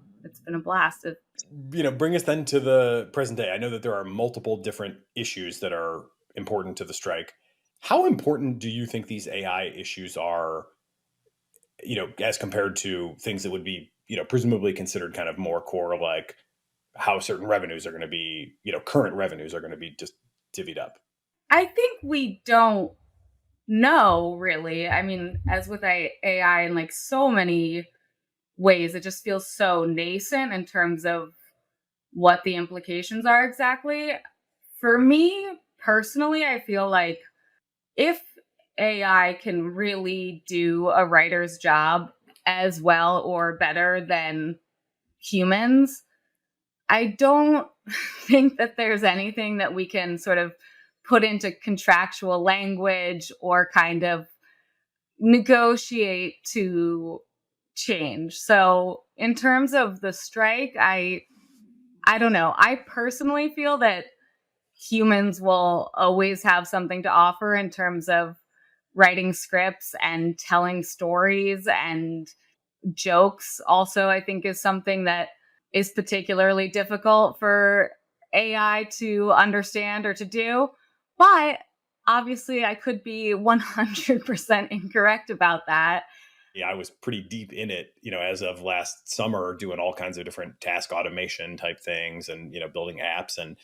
S2: blast.
S6: Bring us then to the present day. I know that there are multiple different issues that are important to the strike. How important do you think these AI issues are, as compared to things that would be, presumably considered kind of more core, like how certain revenues are going to be, current revenues are going to be just divvied up?
S2: I think we don't know, really. I mean, as with AI and so many ways. It just feels so nascent in terms of what the implications are exactly. For me personally, I feel like if AI can really do a writer's job as well or better than humans, I don't think that there's anything that we can sort of put into contractual language or kind of negotiate to change. So in terms of the strike, I don't know. I personally feel that humans will always have something to offer in terms of writing scripts and telling stories, and jokes also I think is something that is particularly difficult for AI to understand or to do. But obviously I could be 100% incorrect about that.
S6: Yeah, I was pretty deep in it, as of last summer, doing all kinds of different task automation type things and, building apps. And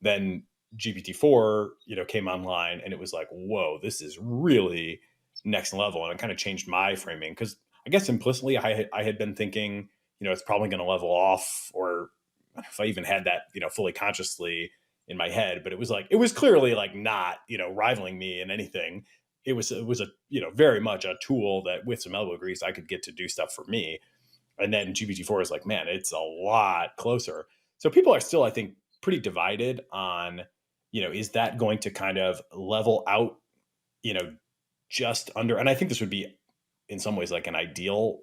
S6: then GPT-4, came online and it was like, whoa, this is really next level. And it kind of changed my framing because I guess implicitly I had been thinking, it's probably going to level off, or if I even had that, fully consciously in my head, but it was clearly like not, rivaling me in anything. It was a very much a tool that with some elbow grease I could get to do stuff for me. And then GPT-4 is like, man, it's a lot closer. So people are still, I think, pretty divided on, is that going to kind of level out, just under, and I think this would be in some ways like an ideal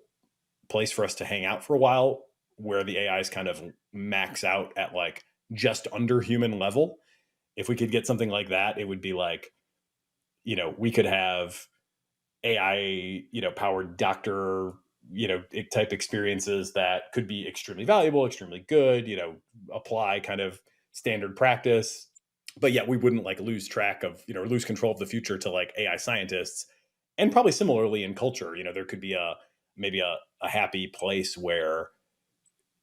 S6: place for us to hang out for a while, where the AIs kind of max out at like just under human level. If we could get something like that, it would be like, we could have AI, powered doctor, type experiences that could be extremely valuable, extremely good, apply kind of standard practice. But yet we wouldn't like lose track of, lose control of the future to like AI scientists. And probably similarly in culture, there could be maybe a happy place where,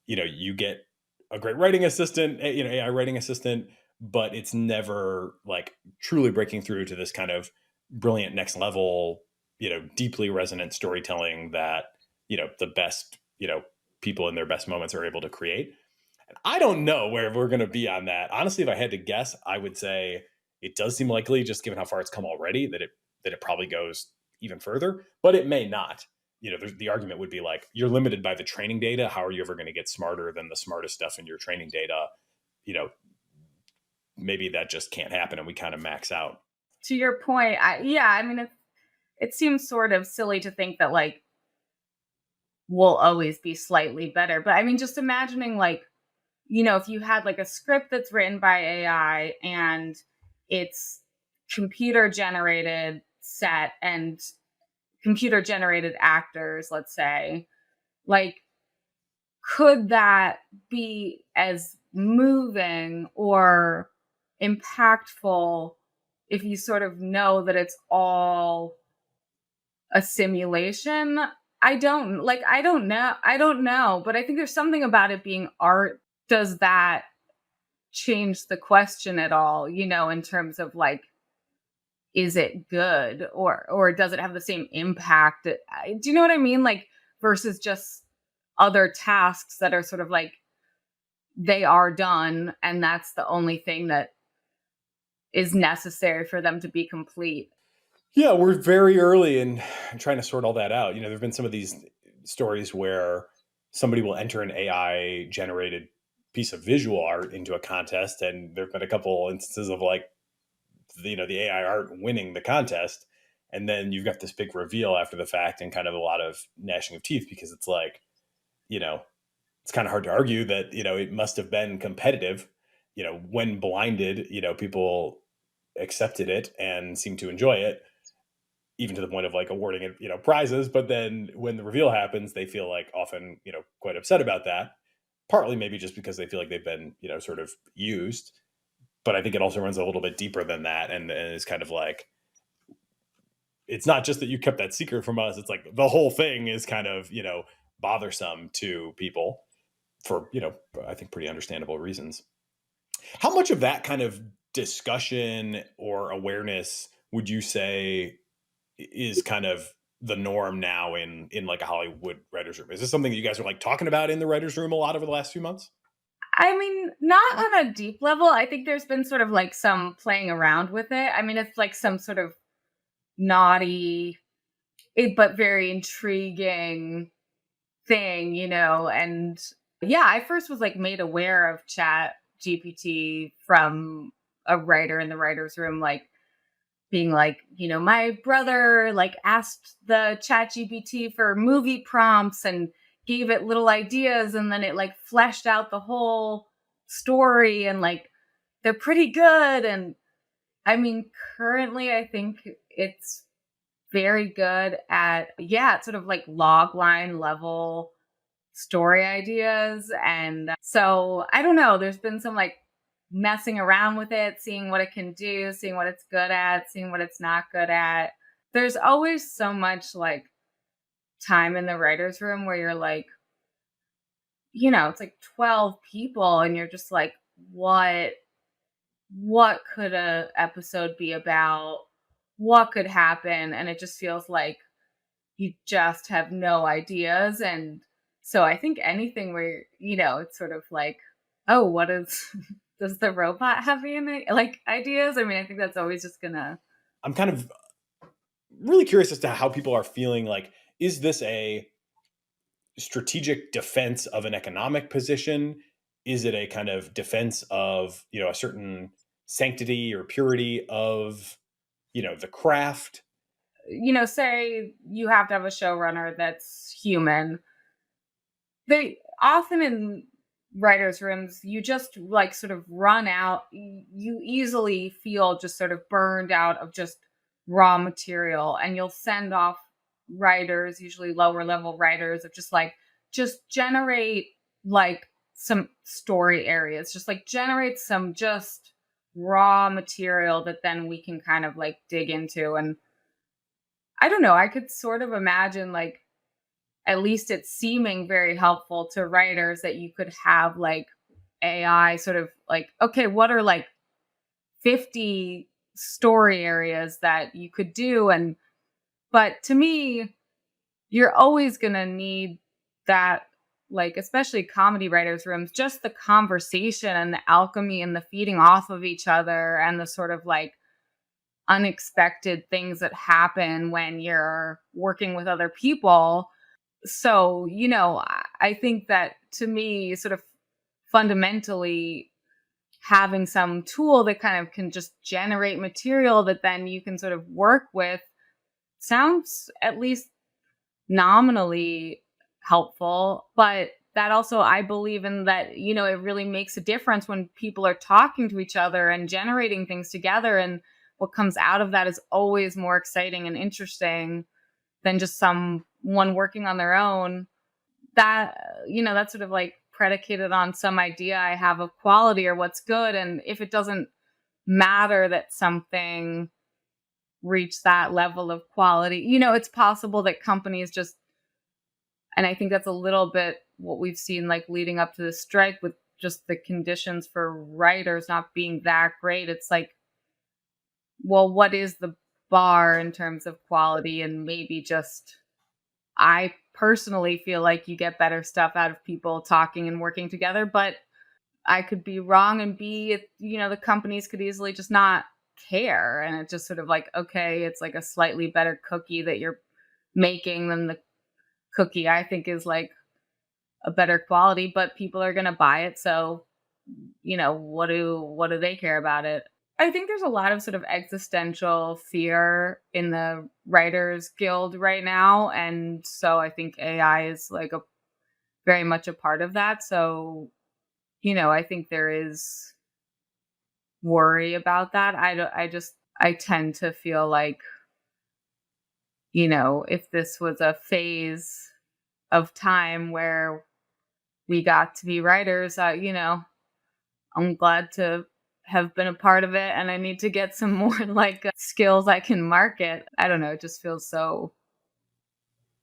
S6: you get a great writing assistant, AI writing assistant, but it's never like truly breaking through to this kind of brilliant next level, deeply resonant storytelling that, the best, people in their best moments are able to create. And I don't know where we're going to be on that. Honestly, if I had to guess, I would say it does seem likely, just given how far it's come already, that it probably goes even further, but it may not. The argument would be like, you're limited by the training data. How are you ever going to get smarter than the smartest stuff in your training data? Maybe that just can't happen and we kind of max out.
S2: To your point, I mean, it seems sort of silly to think that like we'll always be slightly better. But I mean, just imagining like, if you had like a script that's written by AI and it's computer generated set and computer generated actors, let's say, like, could that be as moving or impactful if you sort of know that it's all a simulation? I don't know, but I think there's something about it being art. Does that change the question at all, in terms of like, is it good or does it have the same impact? Do you know what I mean? Like, versus just other tasks that are sort of like, they are done and that's the only thing that is necessary for them to be complete.
S6: Yeah, we're very early in trying to sort all that out. There have been some of these stories where somebody will enter an AI generated piece of visual art into a contest, and there have been a couple instances of like, the AI art winning the contest, and then you've got this big reveal after the fact and kind of a lot of gnashing of teeth, because it's like, it's kind of hard to argue that, it must have been competitive. When blinded, people accepted it and seemed to enjoy it, even to the point of like awarding it, prizes. But then when the reveal happens, they feel like often, quite upset about that. Partly maybe just because they feel like they've been, sort of used. But I think it also runs a little bit deeper than that. And it's kind of like, it's not just that you kept that secret from us. It's like the whole thing is kind of, bothersome to people for, I think pretty understandable reasons. How much of that kind of discussion or awareness would you say is kind of the norm now in like a Hollywood writer's room? Is this something that you guys are like talking about in the writer's room a lot over the last few months?
S2: I mean, not on a deep level. I think there's been sort of like some playing around with it. I mean, it's like some sort of naughty, but very intriguing thing, and yeah, I first was like made aware of ChatGPT from a writer in the writer's room, like being like, my brother like asked the ChatGPT for movie prompts and gave it little ideas, and then it like fleshed out the whole story, and like they're pretty good. And I mean, currently I think it's very good at, it's sort of like log line level story ideas. And so I don't know, there's been some like messing around with it, seeing what it can do, seeing what it's good at, seeing what it's not good at. There's always so much like time in the writer's room where you're like, it's like 12 people and you're just like, what could a episode be about? What could happen? And it just feels like you just have no ideas. And so I think anything where, it's sort of like, oh, what is does the robot have any like ideas? I mean, I think that's always just gonna.
S6: I'm kind of really curious as to how people are feeling. Like, is this a strategic defense of an economic position? Is it a kind of defense of, a certain sanctity or purity of, the craft?
S2: Say you have to have a showrunner that's human. They often in writers' rooms, you just like sort of run out. You easily feel just sort of burned out of just raw material, and you'll send off writers, usually lower level writers, of just generate like some story areas, just like generate some just raw material that then we can kind of like dig into. And I don't know, I could sort of imagine like, at least it's seeming very helpful to writers that you could have like AI sort of like, okay, what are like 50 story areas that you could do? But to me, you're always going to need that, like, especially comedy writers' rooms, just the conversation and the alchemy and the feeding off of each other and the sort of like unexpected things that happen when you're working with other people. So, I think that to me, sort of fundamentally having some tool that kind of can just generate material that then you can sort of work with sounds at least nominally helpful. But that also, I believe in that, it really makes a difference when people are talking to each other and generating things together. And what comes out of that is always more exciting and interesting than just someone working on their own. That, that's sort of like predicated on some idea I have of quality or what's good. And if it doesn't matter that something reach that level of quality, it's possible that companies just, and I think that's a little bit what we've seen like leading up to the strike with just the conditions for writers not being that great. It's like, well, what is the bar in terms of quality? And maybe just, I personally feel like you get better stuff out of people talking and working together, but I could be wrong. And the companies could easily just not care. And it's just sort of like, okay, it's like a slightly better cookie that you're making than the cookie I think is like a better quality, but people are going to buy it. So, what do they care about it? I think there's a lot of sort of existential fear in the Writers Guild right now. And so I think AI is like very much a part of that. So, I think there is worry about that. I tend to feel like, if this was a phase of time where we got to be writers, I'm glad to have been a part of it, and I need to get some more like skills I can market. I don't know, it just feels so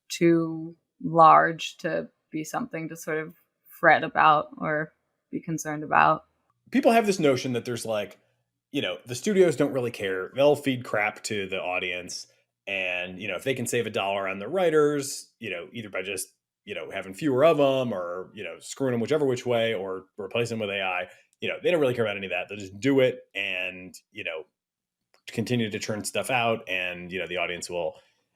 S2: too large to be something to sort of fret about or be concerned about.
S6: People have this notion that there's like, the studios don't really care. They'll feed crap to the audience And, if they can save $1 on the writers, either by just, having fewer of them or, screwing them whichever which way or replacing them with AI, they don't really care about any of that. They'll just do it and, continue to churn stuff out and, the audience will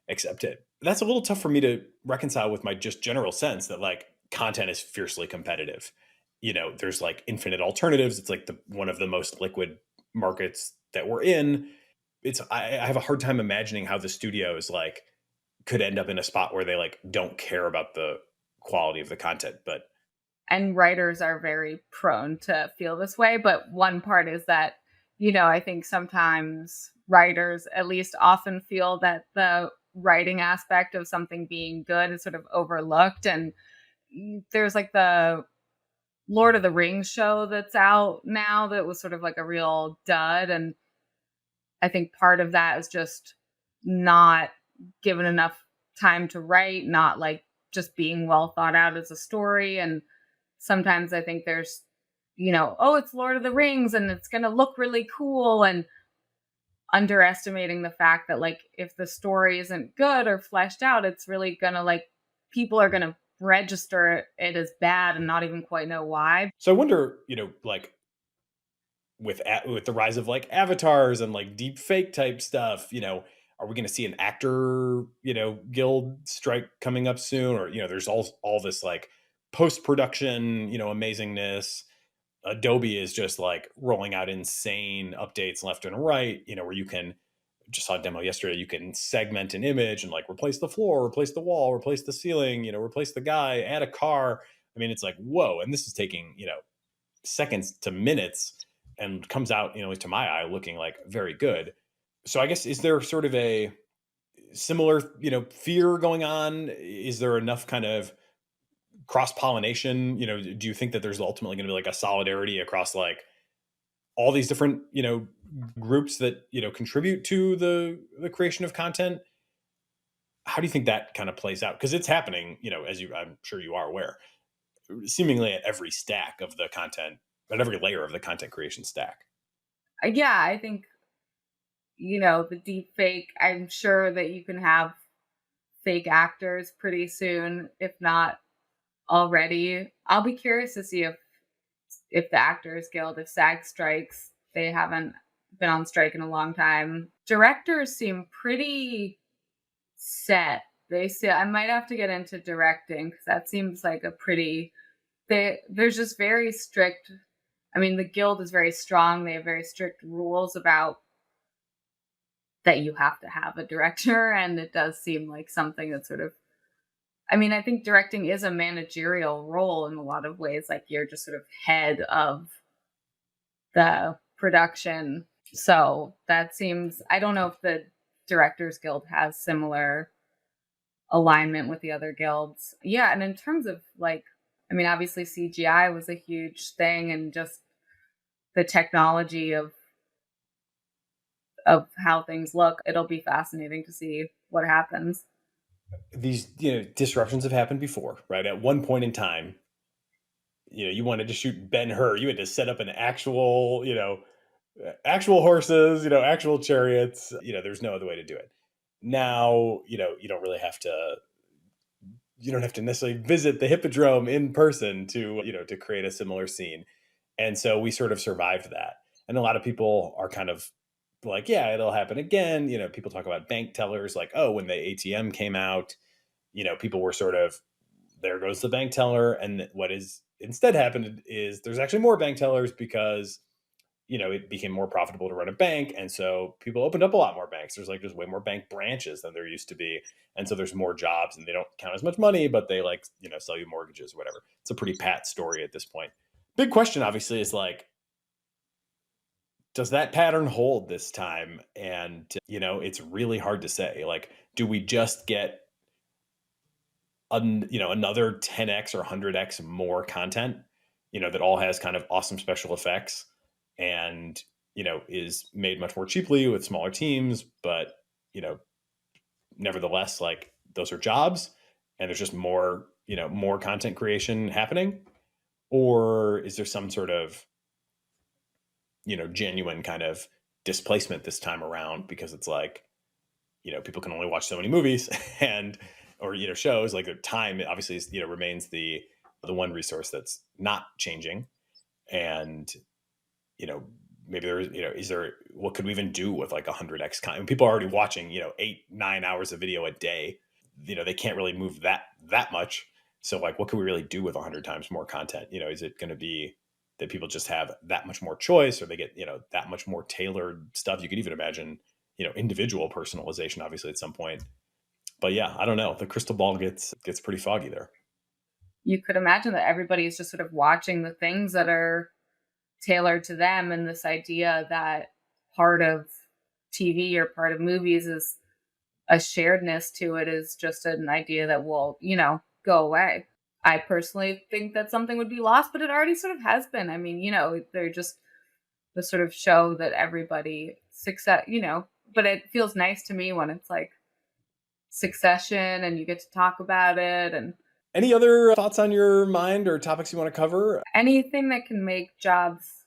S6: accept it. That's a little tough for me to reconcile with my just general sense that like content is fiercely competitive. There's like infinite alternatives. It's like one of the most liquid markets that we're in. I have a hard time imagining how the studios like could end up in a spot where they like don't care about the quality of the content.
S2: And writers are very prone to feel this way. But one part is that, I think sometimes writers at least often feel that the writing aspect of something being good is sort of overlooked. And there's like the Lord of the Rings show that's out now that was sort of like a real dud. And I think part of that is just not given enough time to write, not like just being well thought out as a story. And sometimes I think there's, oh, it's Lord of the Rings and it's going to look really cool, and underestimating the fact that like if the story isn't good or fleshed out, it's really going to like people are going to register it as bad and not even quite know why.
S6: So I wonder, like with the rise of like avatars and like deep fake type stuff, are we going to see an actor, guild strike coming up soon? Or, there's all this like post-production, amazingness. Adobe is just like rolling out insane updates left and right, where you can, just saw a demo yesterday, you can segment an image and like replace the floor, replace the wall, replace the ceiling, replace the guy, add a car. I mean, it's like, whoa. And this is taking, seconds to minutes and comes out, to my eye, looking like very good. So I guess, is there sort of a similar, fear going on? Is there enough kind of cross-pollination? Do you think that there's ultimately going to be like a solidarity across like all these different, groups that, contribute to the creation of content? How do you think that kind of plays out? Because it's happening, I'm sure you are aware, seemingly at every stack of the content, at every layer of the content creation stack.
S2: Yeah, I think, the deep fake, I'm sure that you can have fake actors pretty soon, if not already. I'll be curious to see if the Actors Guild, if SAG strikes, they haven't been on strike in a long time. Directors seem pretty set. They say I might have to get into directing because that seems like a pretty. There's just very strict. I mean, the guild is very strong. They have very strict rules about that you have to have a director, and it does seem like something that's sort of. I mean, I think directing is a managerial role in a lot of ways. Like you're just sort of head of the production. So that seems, I don't know if the Directors Guild has similar alignment with the other guilds. Yeah. And in terms of like, I mean, obviously CGI was a huge thing, and just the technology of how things look. It'll be fascinating to see what happens.
S6: These, disruptions have happened before, right? At one point in time, you wanted to shoot Ben-Hur, you had to set up an actual, actual horses, actual chariots. There's no other way to do it. Now, you don't really have to, you don't have to necessarily visit the Hippodrome in person to, to create a similar scene. And so we sort of survived that. And a lot of people are kind of like, yeah, it'll happen again. People talk about bank tellers, like, oh, when the ATM came out, people were sort of, there goes the bank teller. And what is instead happened is there's actually more bank tellers because, it became more profitable to run a bank. And so people opened up a lot more banks. There's like, there's way more bank branches than there used to be. And so there's more jobs, and they don't count as much money, but they like, sell you mortgages or whatever. It's a pretty pat story at this point. Big question, obviously, is like, does that pattern hold this time? And, it's really hard to say. Like, do we just get, another 10x or 100x more content, that all has kind of awesome special effects and, is made much more cheaply with smaller teams, but, nevertheless, like those are jobs and there's just more, more content creation happening? Or is there some sort of, genuine kind of displacement this time around? Because it's like, people can only watch so many movies and, or, shows. Like, the time obviously is, remains the one resource that's not changing. And, maybe there is, what could we even do with like 100x content? People are already watching, 8-9 hours of video a day. They can't really move that much. So like, what can we really do with 100 times more content? Is it going to be that people just have that much more choice, or they get, that much more tailored stuff? You could even imagine, individual personalization, obviously, at some point. But yeah, I don't know. The crystal ball gets pretty foggy there.
S2: You could imagine that everybody is just sort of watching the things that are tailored to them, and this idea that part of TV or part of movies is a sharedness to it is just an idea that will, go away. I personally think that something would be lost, but it already sort of has been. I mean, they're just the sort of show that everybody but it feels nice to me when it's like Succession and you get to talk about it. And
S6: any other thoughts on your mind or topics you want to cover?
S2: Anything that can make jobs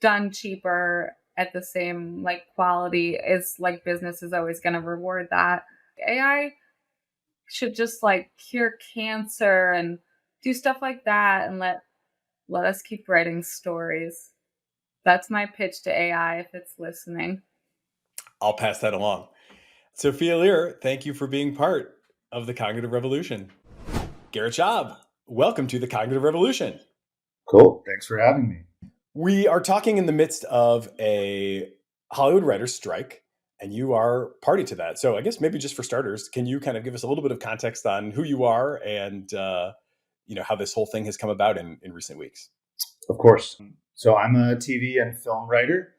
S2: done cheaper at the same like quality is like business is always going to reward that. AI should just like cure cancer and do stuff like that and let us keep writing stories. That's my pitch to AI if it's listening.
S6: I'll pass that along. Sophia Lear, thank you for being part of the Cognitive Revolution. Garrett Schabb, welcome to the Cognitive Revolution.
S3: Cool. Thanks for having me.
S6: We are talking in the midst of a Hollywood writers' strike, and you are party to that. So I guess maybe just for starters, can you kind of give us a little bit of context on who you are and how this whole thing has come about in recent weeks?
S3: Of course. So I'm a TV and film writer.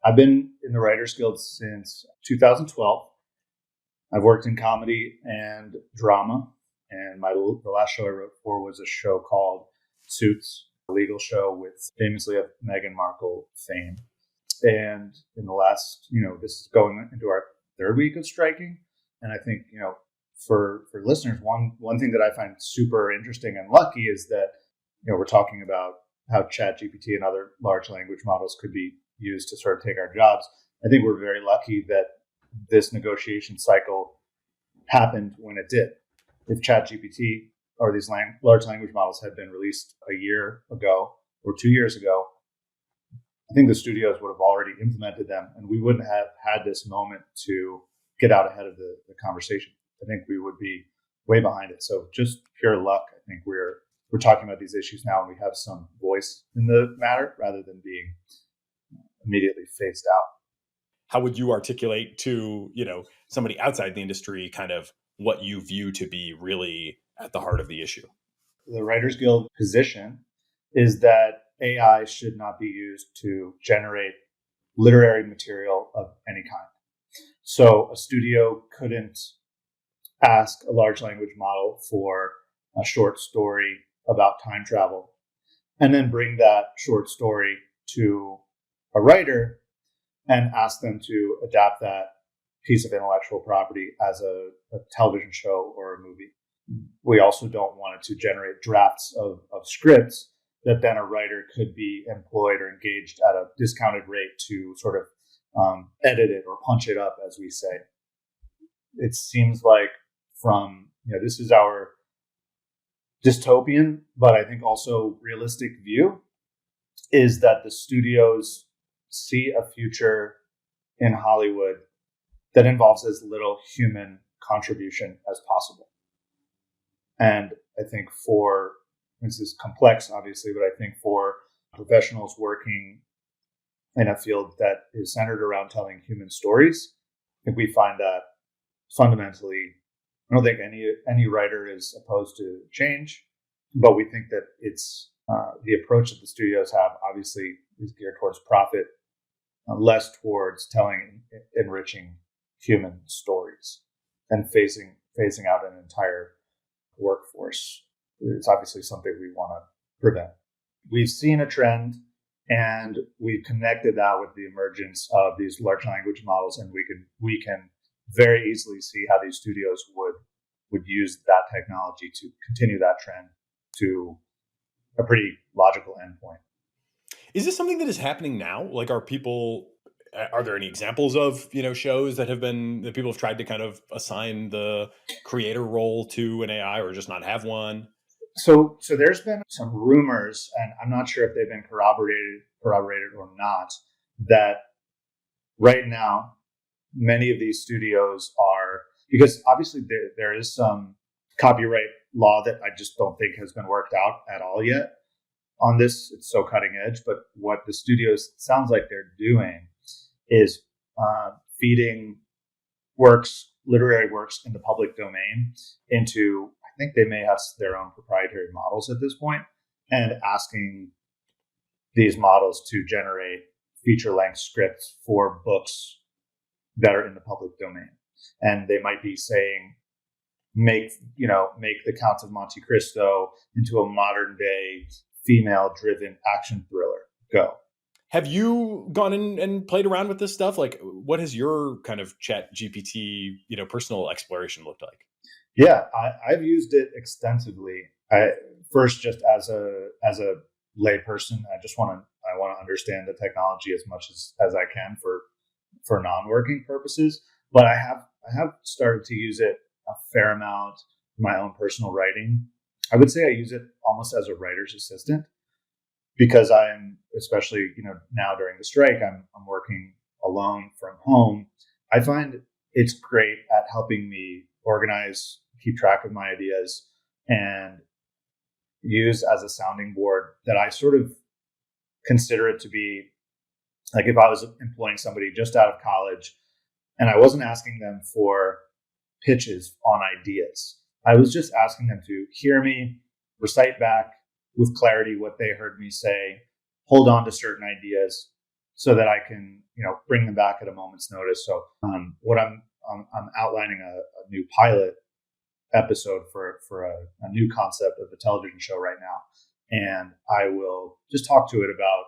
S3: I've been in the Writers Guild since 2012. I've worked in comedy and drama, and the last show I wrote for was a show called Suits, a legal show with famously of Meghan Markle fame. And in the last, this is going into our third week of striking. And I think, for listeners, one thing that I find super interesting and lucky is that, we're talking about how ChatGPT and other large language models could be used to sort of take our jobs. I think we're very lucky that this negotiation cycle happened when it did. If ChatGPT or these large language models had been released a year ago or 2 years ago, I think the studios would have already implemented them, and we wouldn't have had this moment to get out ahead of the conversation. I think we would be way behind it. So just pure luck. I think we're talking about these issues now, and we have some voice in the matter rather than being immediately phased out.
S6: How would you articulate to, somebody outside the industry kind of what you view to be really at the heart of the issue?
S3: The Writers Guild position is that AI should not be used to generate literary material of any kind. So a studio couldn't ask a large language model for a short story about time travel and then bring that short story to a writer and ask them to adapt that piece of intellectual property as a television show or a movie. We also don't want it to generate drafts of scripts that then a writer could be employed or engaged at a discounted rate to sort of edit it or punch it up, as we say. It seems like this is our dystopian, but I think also realistic view, is that the studios see a future in Hollywood that involves as little human contribution as possible. And I think this is complex, obviously, but I think for professionals working in a field that is centered around telling human stories, I think we find that fundamentally, I don't think any writer is opposed to change, but we think that it's the approach that the studios have obviously is geared towards profit, less towards telling enriching human stories and phasing out an entire workforce. It's obviously something we want to prevent. We've seen a trend, and we've connected that with the emergence of these large language models, and we can very easily see how these studios would use that technology to continue that trend to a pretty logical endpoint.
S6: Is this something that is happening now? Like, are people Are there any examples of, shows that people have tried to kind of assign the creator role to an AI or just not have one?
S3: So there's been some rumors, and I'm not sure if they've been corroborated or not, that right now many of these studios are, because obviously there is some copyright law that I just don't think has been worked out at all yet on this. It's so cutting edge, but what the studios sounds like they're doing is feeding literary works in the public domain into, I think they may have their own proprietary models at this point, and asking these models to generate feature-length scripts for books that are in the public domain. And they might be saying, make the Count of Monte Cristo into a modern day female-driven action thriller. Go.
S6: Have you gone in and played around with this stuff? Like, what has your kind of ChatGPT, personal exploration looked like?
S3: Yeah, I've used it extensively. First, just as a layperson, I want to understand the technology as much as I can for non-working purposes. But I have started to use it a fair amount in my own personal writing. I would say I use it almost as a writer's assistant, because I'm, especially now during the strike, I'm working alone from home. I find it's great at helping me organize, keep track of my ideas, and use as a sounding board that I sort of consider it to be like if I was employing somebody just out of college and I wasn't asking them for pitches on ideas. I was just asking them to hear me, recite back with clarity what they heard me say, hold on to certain ideas so that I can, bring them back at a moment's notice. So what I'm outlining a new pilot episode for a new concept of the television show right now. And I will just talk to it about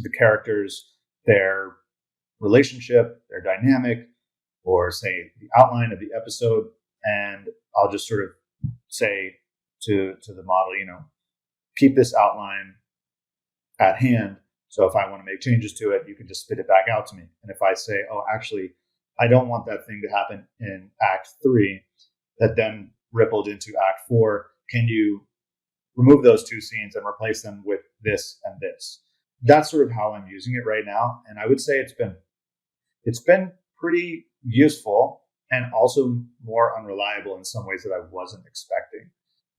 S3: the characters, their relationship, their dynamic, or say the outline of the episode. And I'll just sort of say to the model, keep this outline at hand. So if I want to make changes to it, you can just spit it back out to me. And if I say, oh, actually, I don't want that thing to happen in Act 3 that then rippled into Act 4, can you remove those two scenes and replace them with this and this? That's sort of how I'm using it right now. And I would say it's been pretty useful and also more unreliable in some ways that I wasn't expecting.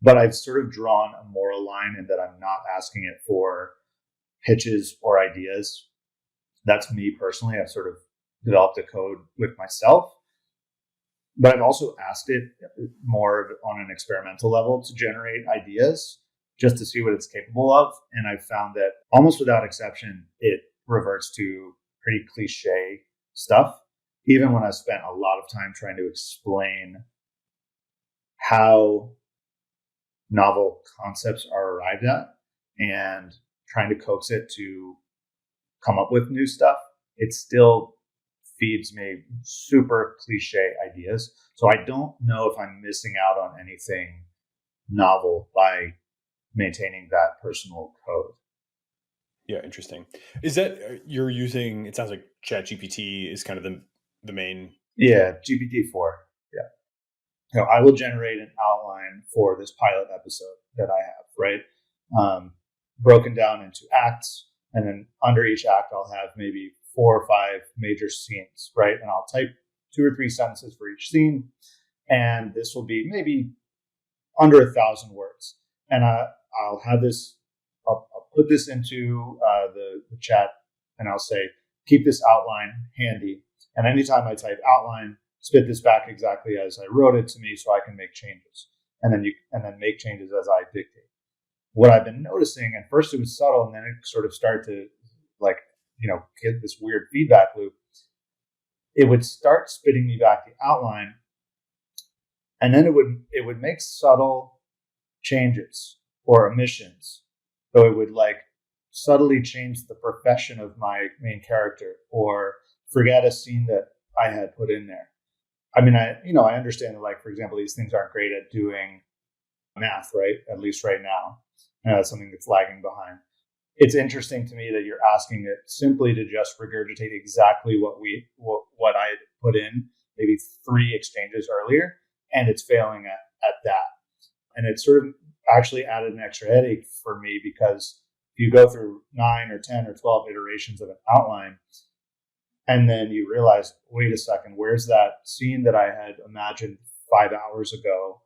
S3: But I've sort of drawn a moral line in that I'm not asking it for pitches or ideas. That's me personally. I've sort of developed a code with myself. But I've also asked it more on an experimental level to generate ideas just to see what it's capable of. And I've found that almost without exception, it reverts to pretty cliche stuff, even when I spent a lot of time trying to explain how novel concepts are arrived at and trying to coax it to come up with new stuff. It still feeds me super cliche ideas. So I don't know if I'm missing out on anything novel by maintaining that personal code.
S6: Yeah, interesting. Is that you're using, it sounds like ChatGPT is kind of the main.
S3: Yeah, GPT-4. Yeah. So I will generate an outline for this pilot episode that I have, right? Broken down into acts. And then under each act, I'll have maybe 4 or 5 major scenes, right? And I'll type 2 or 3 sentences for each scene. And this will be maybe under 1,000 words. And I'll have this, I'll put this into the chat and I'll say, keep this outline handy. And anytime I type outline, spit this back exactly as I wrote it to me so I can make changes. And then make changes as I dictate. What I've been noticing, at first it was subtle and then it sort of started to get this weird feedback loop. It would start spitting me back the outline and then it would make subtle changes or omissions. So it would subtly change the profession of my main character or forget a scene that I had put in there. I mean, I understand that, for example, these things aren't great at doing math, right? At least right now. That's something that's lagging behind. it's interesting to me that you're asking it simply to just regurgitate exactly what I had put in maybe 3 exchanges earlier, and it's failing at that. And it sort of actually added an extra headache for me, because if you go through 9 or 10 or 12 iterations of an outline, and then you realize, wait a second, where's that scene that I had imagined 5 hours ago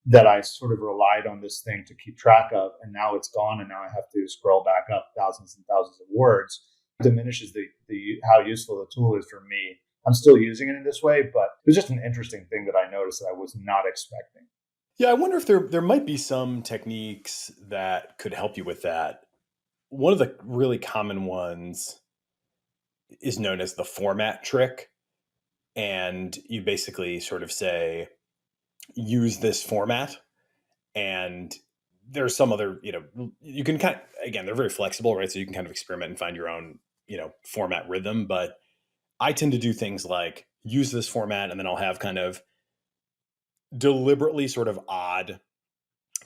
S3: that I sort of relied on this thing to keep track of, and now it's gone, and now I have to scroll back up thousands and thousands of words. It diminishes the how useful the tool is for me. I'm still using it in this way, but it was just an interesting thing that I noticed that I was not expecting.
S6: Yeah, I wonder if there might be some techniques that could help you with that. One of the really common ones is known as the format trick. And you basically sort of say, use this format. And there's some other, you can kind of, again, they're very flexible, right? So you can kind of experiment and find your own, format rhythm. But I tend to do things like use this format, and then I'll have kind of deliberately sort of odd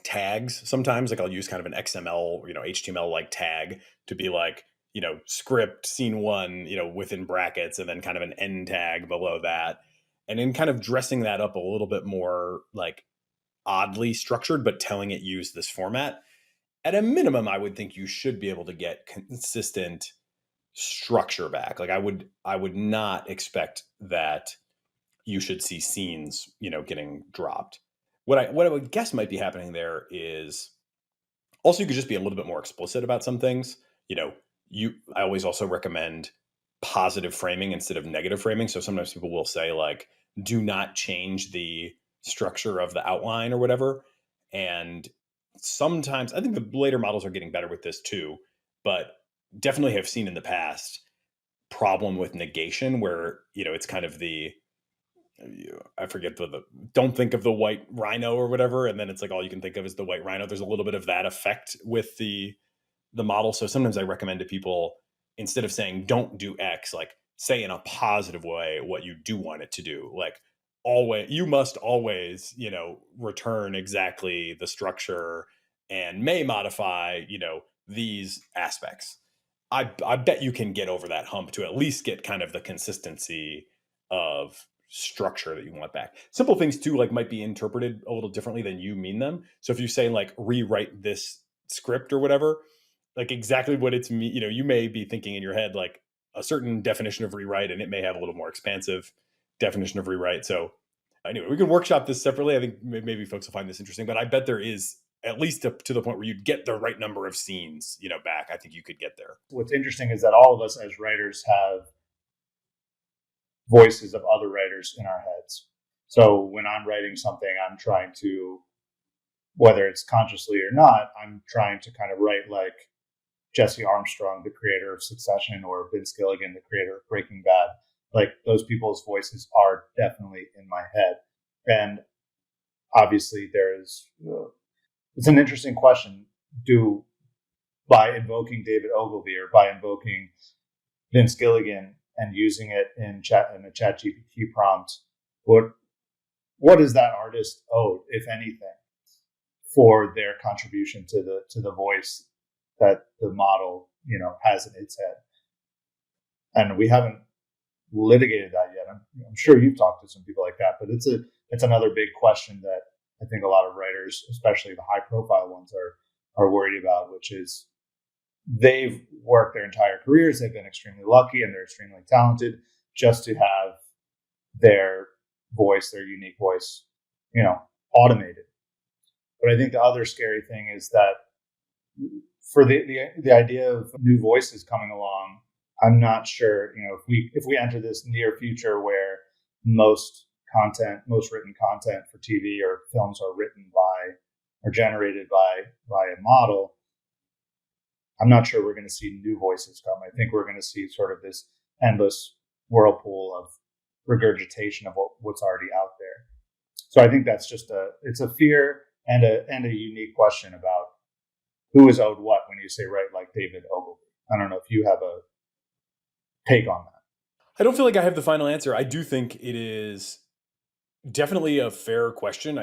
S6: tags. Sometimes like I'll use kind of an XML, HTML like tag to be like, script scene 1, within brackets, and then kind of an end tag below that. And then kind of dressing that up a little bit more like oddly structured, but telling it use this format. At a minimum, I would think you should be able to get consistent structure back. Like I would not expect that you should see scenes, getting dropped. What I would guess might be happening there is also you could just be a little bit more explicit about some things. I always also recommend positive framing instead of negative framing. So sometimes people will say like, do not change the structure of the outline or whatever. And sometimes I think the later models are getting better with this too, but definitely have seen in the past problem with negation where, it's kind of I forget the don't think of the white rhino or whatever. And then it's like, all you can think of is the white rhino. There's a little bit of that effect with the model. So sometimes I recommend to people, instead of saying don't do X, like say in a positive way what you do want it to do. Like you must always, return exactly the structure and may modify, these aspects. I bet you can get over that hump to at least get kind of the consistency of structure that you want back. Simple things too, like might be interpreted a little differently than you mean them. So if you say like rewrite this script or whatever, like exactly what it's you may be thinking in your head like a certain definition of rewrite, and it may have a little more expansive definition of rewrite. So anyway, we can workshop this separately. I think maybe folks will find this interesting, but I bet there is at least to the point where you'd get the right number of scenes, back. I think you could get there.
S3: What's interesting is that all of us as writers have voices of other writers in our heads. So when I'm writing something, I'm trying to, whether it's consciously or not, I'm trying to kind of write like Jesse Armstrong, the creator of Succession, or Vince Gilligan, the creator of Breaking Bad. Like those people's voices are definitely in my head. And obviously it's an interesting question. By invoking David Ogilvy or by invoking Vince Gilligan and using it in a ChatGPT prompt, what is that artist owed, if anything, for their contribution to the voice that the model, has in its head? And we haven't litigated that yet. I'm sure you've talked to some people like that, but it's another big question that I think a lot of writers, especially the high profile ones, are worried about, which is they've worked their entire careers. They've been extremely lucky and they're extremely talented just to have their voice, their unique voice, automated. But I think the other scary thing is that for the idea of new voices coming along, I'm not sure, if we enter this near future where most written content for TV or films are written by or generated by a model, I'm not sure we're going to see new voices come. I think we're going to see sort of this endless whirlpool of regurgitation of what's already out there. So I think that's just it's a fear and a unique question about who is owed what when you say write like David Ogilvy. I don't know if you have a take on that.
S6: I don't feel like I have the final answer. I do think it is definitely a fair question.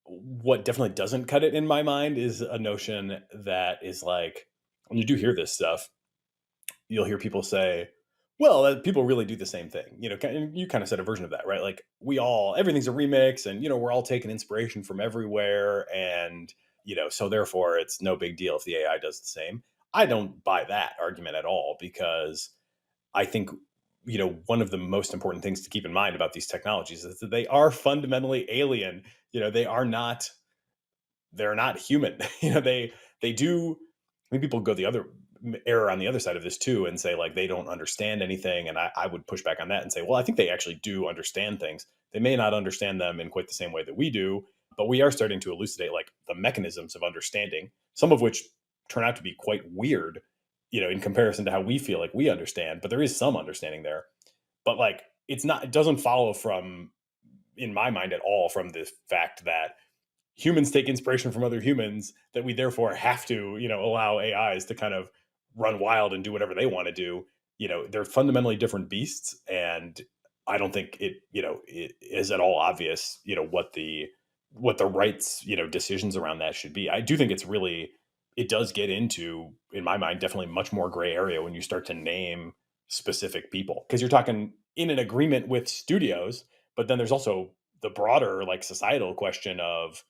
S6: What definitely doesn't cut it in my mind is a notion that is like, when you do hear this stuff, you'll hear people say, well, people really do the same thing. You kind of said a version of that, right? Like everything's a remix, and, we're all taking inspiration from everywhere. And, so therefore it's no big deal if the AI does the same. I don't buy that argument at all, because I think, one of the most important things to keep in mind about these technologies is that they are fundamentally alien. They're not human. They do. I mean, people go the other error on the other side of this too, and say like they don't understand anything. And I would push back on that and say, well, I think they actually do understand things. They may not understand them in quite the same way that we do, but we are starting to elucidate like the mechanisms of understanding, some of which turn out to be quite weird, in comparison to how we feel like we understand. But there is some understanding there. But like it doesn't follow from, in my mind at all, from the fact that humans take inspiration from other humans, that we therefore have to, allow AIs to kind of run wild and do whatever they want to do. They're fundamentally different beasts. And I don't think it is at all obvious, what the rights, decisions around that should be. I do think it does get into, in my mind, definitely much more gray area when you start to name specific people, because you're talking in an agreement with studios, but then there's also the broader like societal question of,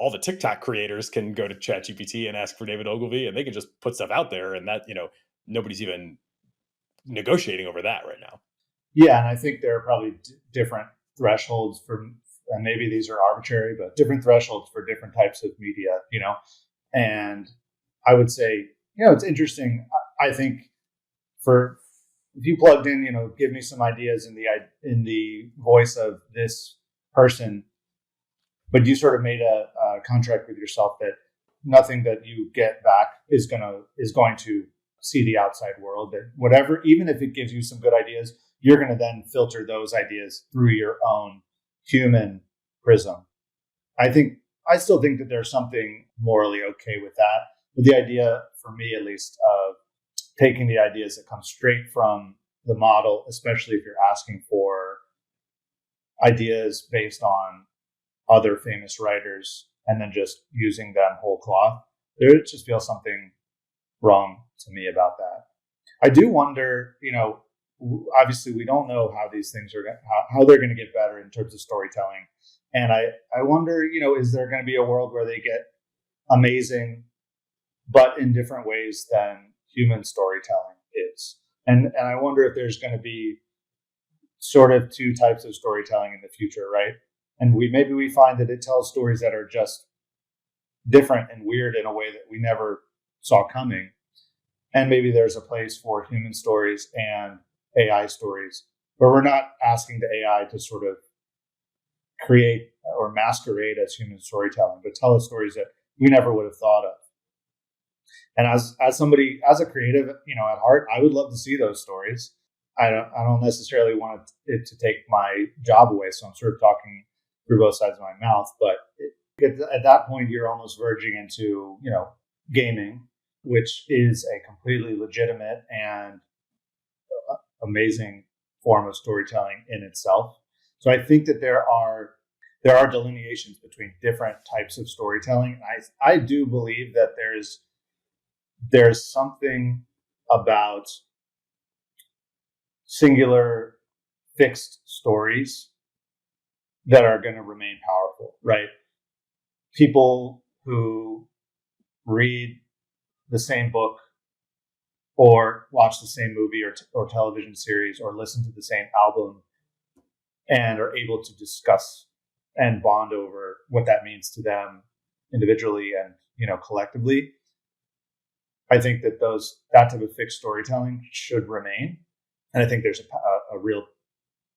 S6: all the TikTok creators can go to ChatGPT and ask for David Ogilvy, and they can just put stuff out there, and that, nobody's even negotiating over that right now.
S3: Yeah, and I think there are probably different thresholds and maybe these are arbitrary, but different thresholds for different types of media, And I would say, it's interesting. I think if you plugged in, give me some ideas in the voice of this person, but you sort of made a contract with yourself that nothing that you get back is going to see the outside world. That whatever, even if it gives you some good ideas, you're going to then filter those ideas through your own human prism. I still think that there's something morally okay with that. But the idea, for me at least, of taking the ideas that come straight from the model, especially if you're asking for ideas based on other famous writers and then just using them whole cloth, there just feels something wrong to me about that. I do wonder, obviously we don't know how these things are how they're going to get better in terms of storytelling. And I wonder, is there going to be a world where they get amazing, but in different ways than human storytelling is? And I wonder if there's going to be sort of two types of storytelling in the future, right? And maybe we find that it tells stories that are just different and weird in a way that we never saw coming. And maybe there's a place for human stories and AI stories, where we're not asking the AI to sort of create or masquerade as human storytelling, but tell us stories that we never would have thought of. And as a creative, at heart, I would love to see those stories. I don't necessarily want it to take my job away, so I'm sort of talking through both sides of my mouth. But at that point, you're almost verging into, gaming, which is a completely legitimate and amazing form of storytelling in itself. So I think that there are delineations between different types of storytelling. I do believe that there's something about singular fixed stories that are going to remain powerful, right? People who read the same book or watch the same movie or television series or listen to the same album and are able to discuss and bond over what that means to them individually and, collectively. I think that that type of fixed storytelling should remain. And I think there's a real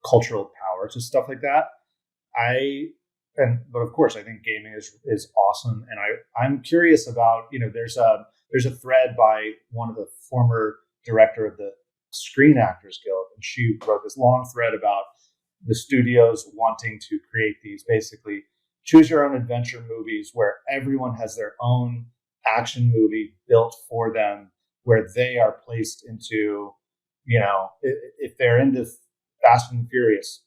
S3: cultural power to stuff like that. But of course, I think gaming is awesome. And I'm curious about, there's a thread by one of the former director of the Screen Actors Guild, and she wrote this long thread about the studios wanting to create these basically choose your own adventure movies where everyone has their own action movie built for them, where they are placed into, if they're into Fast and Furious,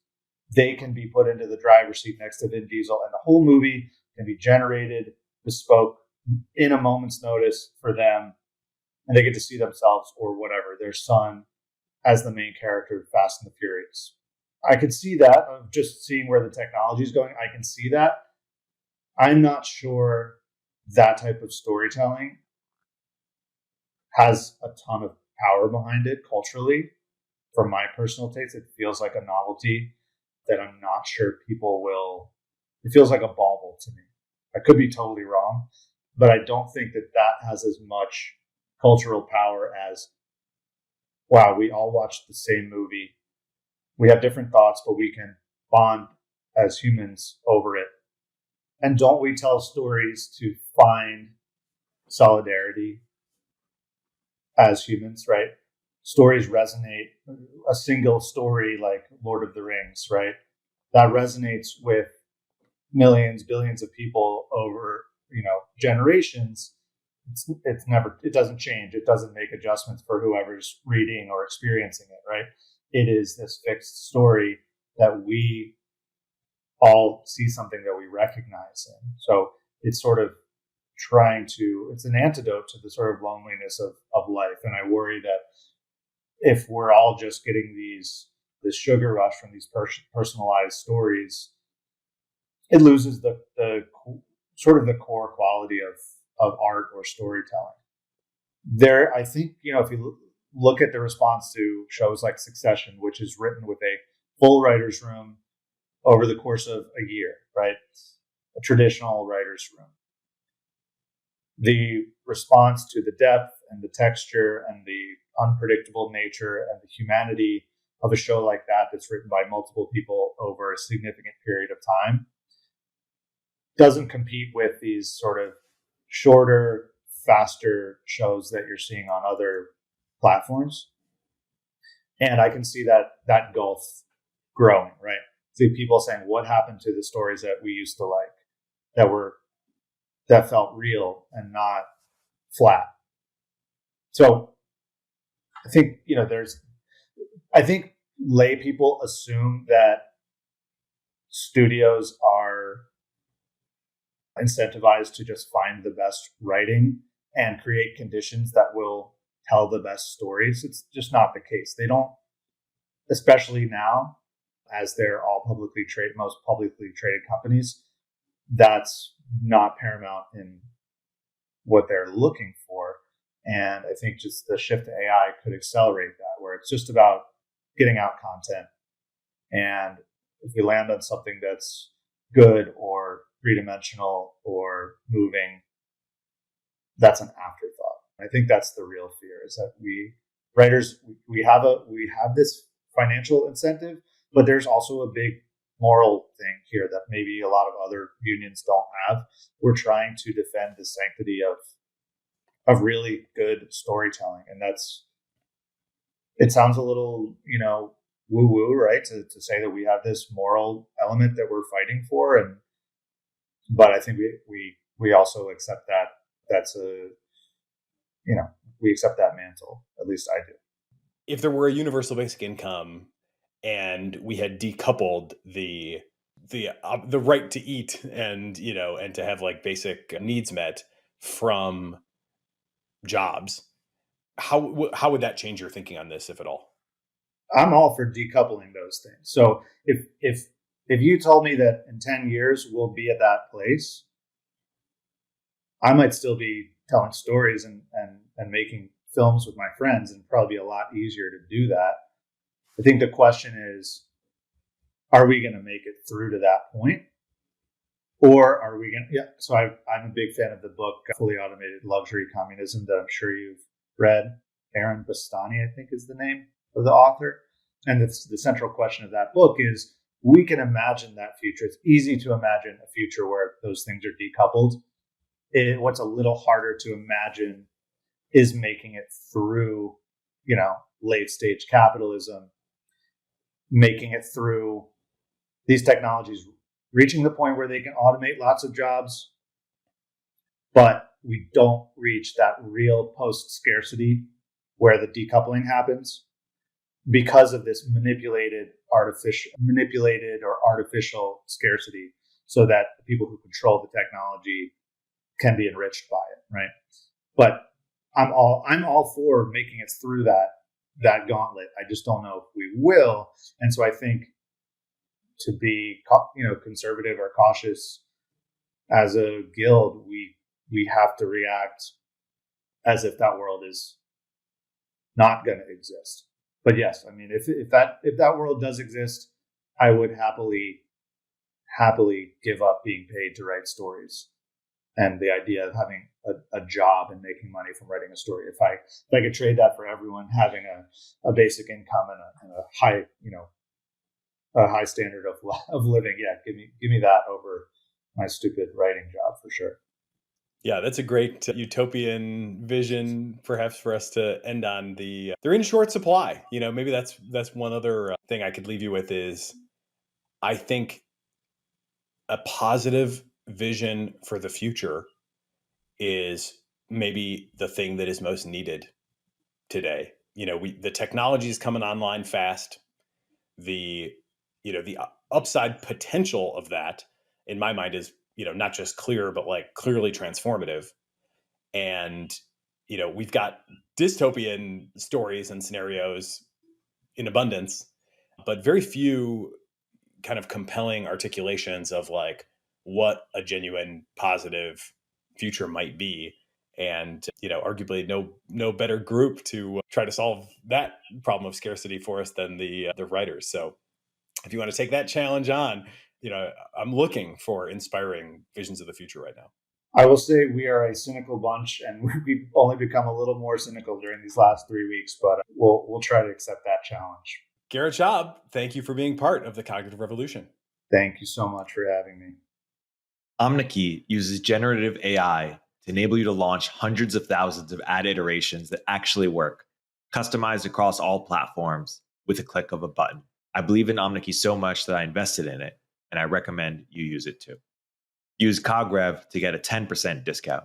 S3: they can be put into the driver's seat next to Vin Diesel, and the whole movie can be generated, bespoke, in a moment's notice for them. and they get to see themselves or whatever, their son, as the main character of Fast and the Furious. I could see that, of just seeing where the technology is going. I can see that. I'm not sure that type of storytelling has a ton of power behind it culturally. From my personal taste, it feels like a novelty that I'm not sure people will. It feels like a bauble to me. I could be totally wrong, but I don't think that that has as much cultural power as, wow, we all watched the same movie. We have different thoughts, but we can bond as humans over it. And don't we tell stories to find solidarity as humans, right? Stories resonate. A single story like Lord of the Rings, right? That resonates with millions, billions of people over, generations. It doesn't change. It doesn't make adjustments for whoever's reading or experiencing it, right? It is this fixed story that we all see something that we recognize in. So it's sort of it's an antidote to the sort of loneliness of life. And I worry that if we're all just getting this sugar rush from these personalized stories, it loses the sort of the core quality of art or storytelling. I think, if you look at the response to shows like Succession, which is written with a full writer's room over the course of a year, right? A traditional writer's room. The response to the depth and the texture and the unpredictable nature and the humanity of a show like that that's written by multiple people over a significant period of time doesn't compete with these sort of shorter, faster shows that you're seeing on other platforms. And I can see that gulf growing, right? See people saying, what happened to the stories that we used to like, that felt real and not flat? So I think, I think lay people assume that studios are incentivized to just find the best writing and create conditions that will tell the best stories. It's just not the case. They don't, especially now, as they're all most publicly traded companies, that's not paramount in what they're looking for. And I think just the shift to AI could accelerate that, where it's just about getting out content. And if we land on something that's good or three-dimensional or moving, that's an afterthought. I think that's the real fear, is that we have this financial incentive, but there's also a big moral thing here that maybe a lot of other unions don't have. We're trying to defend the sanctity of really good storytelling. And it sounds a little, woo-woo, right? To say that we have this moral element that we're fighting for. But I think we also accept we accept that mantle. At least I do.
S6: If there were a universal basic income and we had decoupled the right to eat and to have like basic needs met from jobs, how would that change your thinking on this, if at all?
S3: I'm all for decoupling those things. So if you told me that in 10 years we'll be at that place, I might still be telling stories and making films with my friends, and probably be a lot easier to do that. I think the question is, are we going to make it through to that point? Or are we going to, so I'm a big fan of the book, Fully Automated Luxury Communism, that I'm sure you've read. Aaron Bastani, I think, is the name of the author. And the central question of that book is, we can imagine that future. It's easy to imagine a future where those things are decoupled. What's a little harder to imagine is making it through, late stage capitalism, making it through these technologies, reaching the point where they can automate lots of jobs, but we don't reach that real post-scarcity where the decoupling happens because of this manipulated or artificial scarcity, so that the people who control the technology can be enriched by it, right? But I'm all for making it through that gauntlet. I just don't know if we will. And so I think to be conservative or cautious as a guild, we have to react as if that world is not going to exist. But yes, I mean, if that world does exist, I would happily give up being paid to write stories and the idea of having a job and making money from writing a story. If I could trade that for everyone having a basic income and a high a high standard of living, yeah, give me that over my stupid writing job for sure.
S6: Yeah, that's a great utopian vision, perhaps, for us to end on. They're in short supply. Maybe that's one other thing I could leave you with is, I think a positive vision for the future is maybe the thing that is most needed today. The technology is coming online fast. The upside potential of that, in my mind, is not just clear, but like clearly transformative. And we've got dystopian stories and scenarios in abundance, but very few kind of compelling articulations of like what a genuine positive future might be. And arguably no better group to try to solve that problem of scarcity for us than the writers. So if you want to take that challenge on, I'm looking for inspiring visions of the future right now.
S3: I will say we are a cynical bunch, and we've only become a little more cynical during these last 3 weeks, but we'll try to accept that challenge.
S6: Garrett Schabb, thank you for being part of the Cognitive Revolution.
S3: Thank you so much for having me.
S5: Omneky uses generative AI to enable you to launch hundreds of thousands of ad iterations that actually work, customized across all platforms with a click of a button. I believe in Omneky so much that I invested in it, and I recommend you use it too. Use CogRev to get a 10% discount.